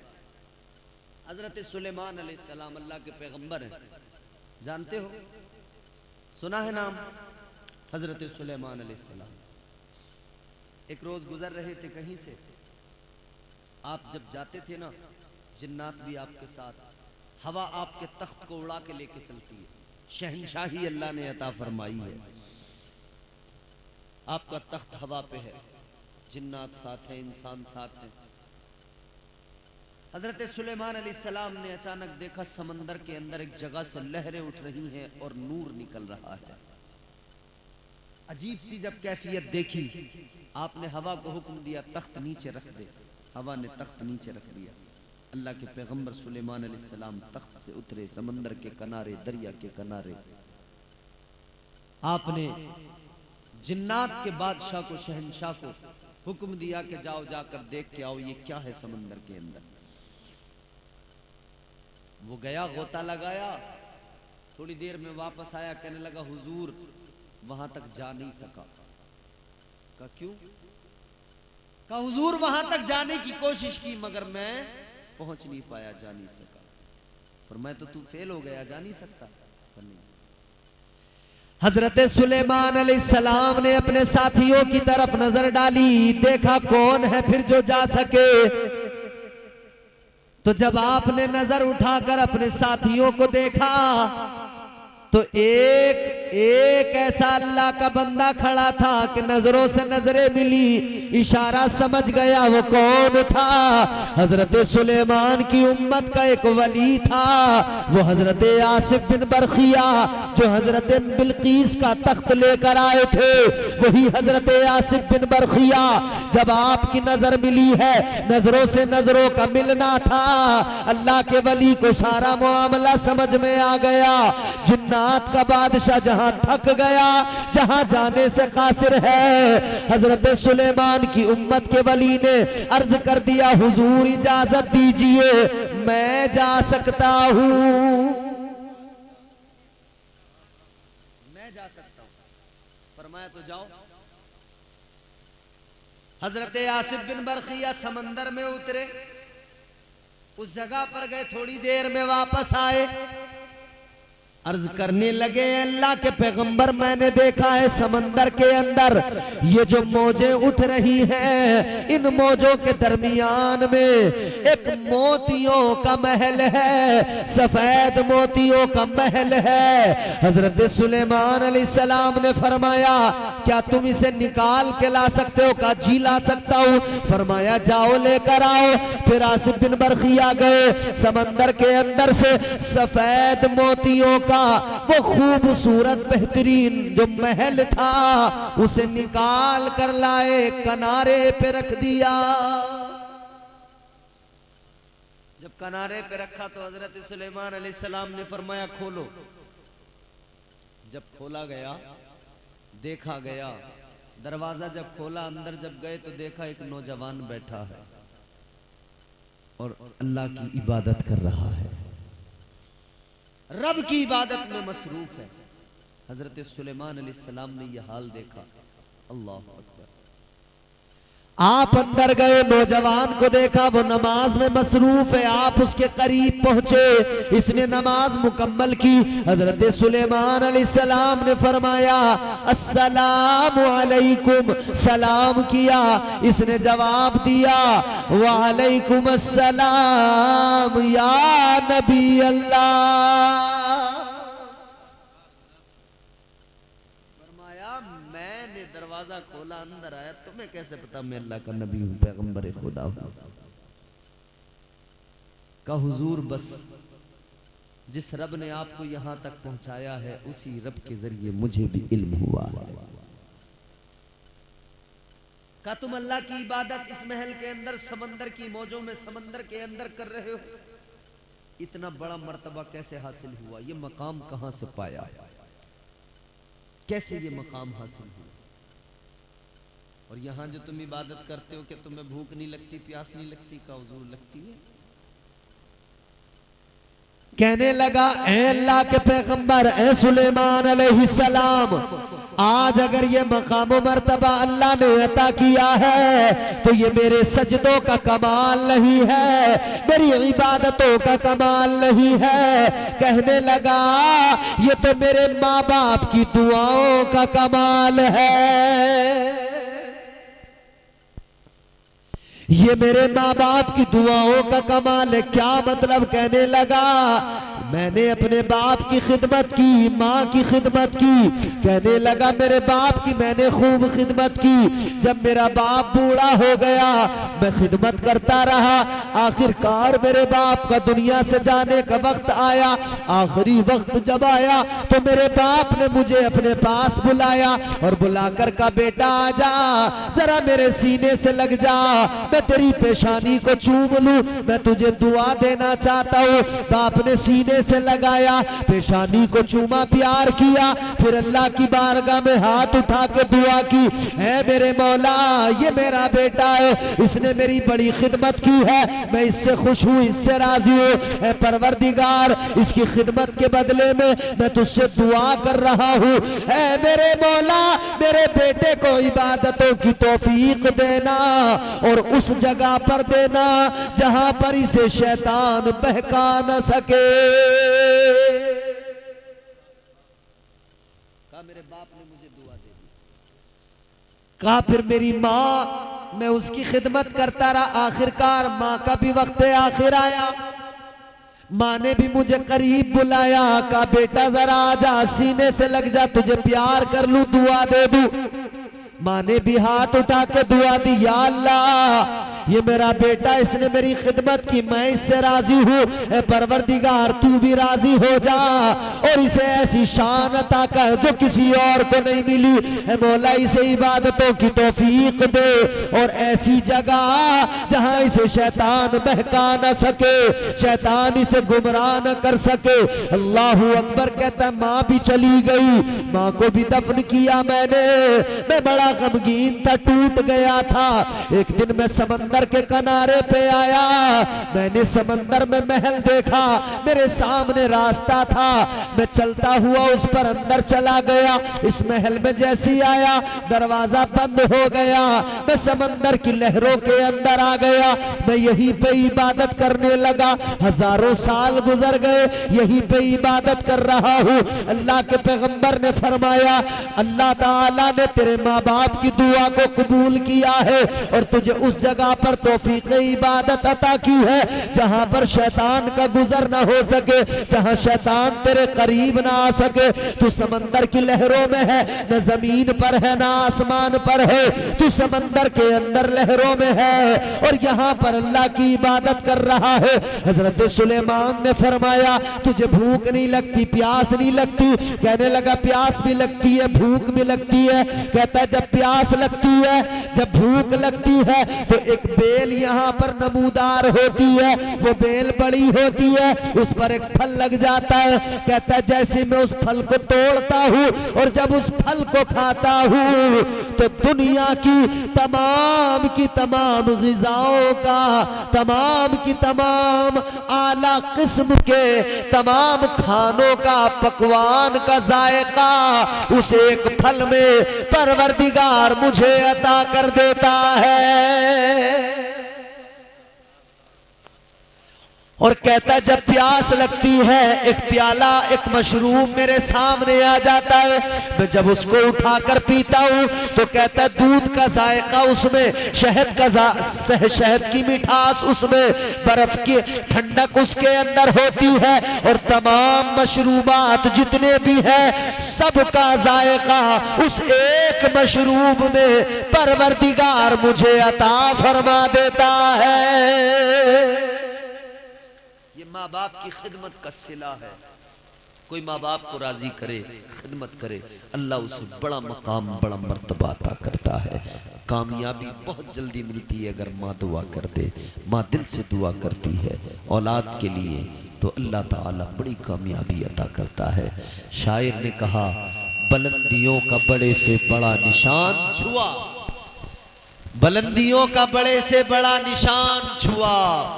हजरत सुलेमान अलैहिस्सलाम अल्लाह के पैगंबर हैं, जानते हो, सुना है नाम हजरत सुलेमान अलैहिस्सलाम। एक रोज गुजर रहे थे कहीं से, आप जब जाते थे ना, जिन्नात भी आपके साथ, हवा आपके तख्त को उड़ा के लेके चलती है। शहनशाही अल्लाह ने अता फरमाई है। आपका तख्त हवा पे है, जिन्नात साथ है, इंसान साथ है। हजरत सुलेमान अलैहिस्सलाम ने अचानक देखा समंदर के अंदर एक जगह से लहरें उठ रही हैं और नूर निकल रहा है। अजीब सी जब कैफियत देखी, आपने हवा को हुक्म दिया तख्त नीचे रख दे। हवा ने तख्त नीचे रख दिया। अल्लाह के पैगंबर सुलेमान अलैहिस्सलाम तख्त से उतरे, समंदर के किनारे, दरिया के किनारे। आपने जिन्नात के बादशाह को, शहनशाह को हुक्म दिया कि जाओ जाकर देख के आओ ये क्या है समंदर के अंदर। वो गया, गोता लगाया, थोड़ी देर में वापस आया, कहने लगा हुजूर वहां तक जा नहीं सका। कहा क्यों? कहा हुजूर वहां तक जाने की कोशिश की मगर मैं पहुंच नहीं पाया, जा नहीं सका। फरमाया तो तू फेल हो गया, जा नहीं सकता। नहीं। हजरत सुलेमान अलैहिस्सलाम ने अपने साथियों की तरफ नजर डाली, देखा कौन है फिर जो जा सके। तो जब आपने नजर उठाकर अपने साथियों को देखा तो एक ऐसा अल्लाह का बंदा खड़ा था कि नजरों से नजरें मिली, इशारा समझ गया वो कौन था। हजरत सुलेमान की उम्मत का एक वली था, वो हजरत आसिफ बिन बरखिया जो हजरत बिल्कीस का तख्त लेकर आए थे, वही हजरत आसिफ बिन बरखिया। जब आपकी नजर मिली है, नजरों से नजरों का मिलना था, अल्लाह के वली को सारा मामला समझ में आ गया। जिन्नात का बादशाह जहां थक गया, जहां जाने से कासिर है, हजरत सुलेमान की उम्मत के वली ने अर्ज कर दिया हुजूर इजाजत दीजिए मैं जा सकता हूं, मैं जा सकता हूं। फरमाया तो जाओ। हजरत आसिफ बिन बरखिया समंदर में उतरे, उस जगह पर गए, थोड़ी देर में वापस आए, अर्ज करने लगे अल्लाह के पैगंबर मैंने देखा है समंदर के अंदर ये जो मौजें उठ रही हैं, इन मौजों के दरमियान में एक मोतियों का महल है, सफेद मोतियों का महल है। हजरत सुलेमान अलैहिस्सलाम ने फरमाया क्या तुम इसे निकाल के ला सकते हो? कहा जी ला सकता हूं। फरमाया जाओ लेकर आओ। फिर आसिफ बिन बरखिया गए, समंदर के अंदर से सफेद मोतियों का वो खूबसूरत बेहतरीन जो महल था उसे निकाल कर लाए, किनारे पे रख दिया। जब किनारे पे रखा तो हजरत सुलेमान अलैहिस्सलाम ने फरमाया खोलो। जब खोला गया, देखा गया, दरवाजा जब खोला, अंदर जब गए तो देखा एक नौजवान बैठा है और अल्लाह की इबादत कर रहा है, रब की इबादत में मसरूफ है। हजरत सुलेमान अलैहिस्सलाम ने यह हाल देखा, अल्लाह अकबर। आप अंदर गए, नौजवान को देखा वो नमाज में मसरूफ है। आप उसके करीब पहुंचे, इसने नमाज मुकम्मल की। हजरत सुलेमान अलैहिस्सलाम ने फरमाया अस्सलामु अलैकुम, सलाम किया। इसने जवाब दिया वालैकुम अस्सलाम या नबी अल्लाह। दरवाजा खोला, अंदर आया, तुम्हें कैसे पता मैं अल्लाह का नबी हूं, पैगंबर खुदा हूं? का हुजूर बस जिस रब ने आपको यहां तक पहुंचाया है उसी रब के जरिए मुझे भी इल्म हुआ है। का तुम अल्लाह की इबादत इस महल के अंदर समंदर की मौजों में समंदर के अंदर कर रहे हो? इतना बड़ा मर्तबा कैसे हासिल हुआ? ये मकाम कहां से पाया? कैसे ये मकाम हासिल हुआ? और यहाँ जो तुम इबादत करते हो, क्या तुम्हें भूख नहीं लगती, प्यास नहीं लगती? का हुजूर लगती है। कहने लगा ऐ अल्लाह के पैगंबर, ऐ सुलेमान अलैहिस्सलाम, आज अगर ये मकाम मर्तबा अल्लाह ने अता किया है तो ये मेरे सजदों का कमाल नहीं है, मेरी इबादतों का कमाल नहीं है। कहने लगा ये तो मेरे माँ बाप की दुआओं का कमाल है। ये मेरे माँ बाप की दुआओं का कमाल है। क्या मतलब? कहने लगा मैंने अपने बाप की खिदमत की, माँ की खिदमत की। कहने लगा मेरे बाप की मैंने खूब खिदमत की। जब मेरा बाप बूढ़ा हो गया मैं खिदमत करता रहा। आखिरकार मेरे बाप का दुनिया से जाने का वक्त आया। आखिरी वक्त जब आया तो मेरे बाप ने मुझे अपने पास बुलाया और बुलाकर कहा बेटा आजा, जरा मेरे सीने से लग जा, मैं तेरी पेशानी को चूम लूं, मैं तुझे दुआ देना चाहता हूँ। बाप ने सीने से लगाया, पेशानी को चूमा, प्यार किया, फिर अल्लाह की बारगाह में हाथ उठा के दुआ की, है मेरे मौला ये मेरा बेटा है, इसने मेरी बड़ी खिदमत की है, मैं इससे खुश हूँ, इससे राजी हूँ। है परवरदिगार इसकी खिदमत के बदले में मैं तुझसे दुआ कर रहा हूँ। है मेरे मौला मेरे बेटे को इबादतों की तौफीक देना और उस जगह पर देना जहां पर इसे शैतान बहका न सके। कहा मेरे बाप ने मुझे दुआ दे दी। कहा फिर मेरी माँ, मैं उसकी खिदमत करता रहा। आखिरकार माँ का भी वक्त आखिर आया। माँ ने भी मुझे करीब बुलाया, कहा बेटा जरा आजा, सीने से लग जा, तुझे प्यार कर लूं, दुआ दे दूं। माँ ने भी हाथ उठा के दुआ दी, या अल्लाह ये मेरा बेटा, इसने मेरी खिदमत की, मैं इससे राजी हूँ। परवरदिगार तू भी राजी हो जा और इसे ऐसी शान अता कर जो किसी और को नहीं मिली। है मौला इसे इबादतों की तौफीक दे और ऐसी जगह जहां इसे शैतान बहका न सके, शैतान इसे गुमराह न कर सके। अल्लाह अकबर कहता, माँ भी चली गई, माँ को भी दफन किया मैंने। मैं बड़ा गमगीन था, टूट गया था। एक दिन मैं समंदर के किनारे पे आया, मैंने समंदर में महल देखा, मेरे सामने रास्ता था, मैं चलता हुआ उस पर अंदर चला गया। इस महल में जैसी आया दरवाजा बंद हो गया, मैं समंदर की लहरों के अंदर आ गया। मैं यहीं पे इबादत करने लगा, हजारों साल गुजर गए, यहीं पे इबादत कर रहा हूँ। अल्लाह के पैगंबर ने फरमाया, अल्लाह ताला ने तेरे माँ बाप की दुआ को कबूल किया है और तुझे उस जगह पर तौफीक इबादत अता की है जहां पर शैतान का गुजर ना हो सके, जहां शैतान तेरे करीब ना आ सके। तू समंदर की लहरों में है, न जमीन पर है ना आसमान पर है, तू समंदर के अंदर लहरों में है और यहाँ पर अल्लाह की इबादत कर रहा है। हजरत सुलेमान ने फरमाया, तुझे भूख नहीं लगती, प्यास नहीं लगती? कहने लगा प्यास भी लगती है, भूख भी लगती है। कहता है जब प्यास लगती है, जब भूख लगती है तो एक बेल यहाँ पर नमूदार होती है, वो बेल बड़ी होती है, उस पर एक फल लग जाता है। कहता है जैसे मैं उस फल को तोड़ता हूँ और जब उस फल को खाता हूँ तो दुनिया की तमाम ग़िज़ाओं का, तमाम की तमाम आला किस्म के तमाम खानों का, पकवान का जायका उस एक फल में परवरदिगार मुझे अता कर देता है। और कहता जब प्यास लगती है एक प्याला, एक मशरूब मेरे सामने आ जाता है, मैं जब उसको उठाकर पीता हूँ तो कहता दूध का जायका उसमें, शहद का शहद की मिठास उसमें, बर्फ की ठंडक उसके अंदर होती है और तमाम मशरूबात जितने भी हैं सबका जायका उस एक मशरूब में परवरदिगार मुझे अता फरमा देता है। ये माँ बाप की खिदमत का सिला है। कोई माँ बाप को राजी करे, खिदमत करे, अल्लाह उसे बड़ा मकाम, बड़ा मर्तबा अता करता है। कामयाबी बहुत जल्दी मिलती है अगर माँ दुआ कर दे, माँ दिल से दुआ करती है औलाद के लिए तो अल्लाह ताला बड़ी कामयाबी अता करता है। शायर ने कहा, बुलंदियों का बड़े से बड़ा निशान छुआ, बुलंदियों का बड़े से बड़ा निशान छुआ,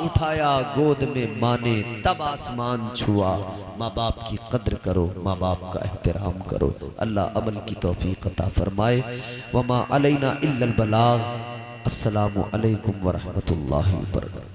उठाया गोद में माँ ने तब आसमान छुआ। माँ बाप की कद्र करो, माँ बाप का एहतराम करो। अल्लाह अमल की तौफीक अता फरमाए। वमा अलैना इल्लल बलाग। अस्सलामु अलैकुम व रहमतुल्लाहि व बरकातहू।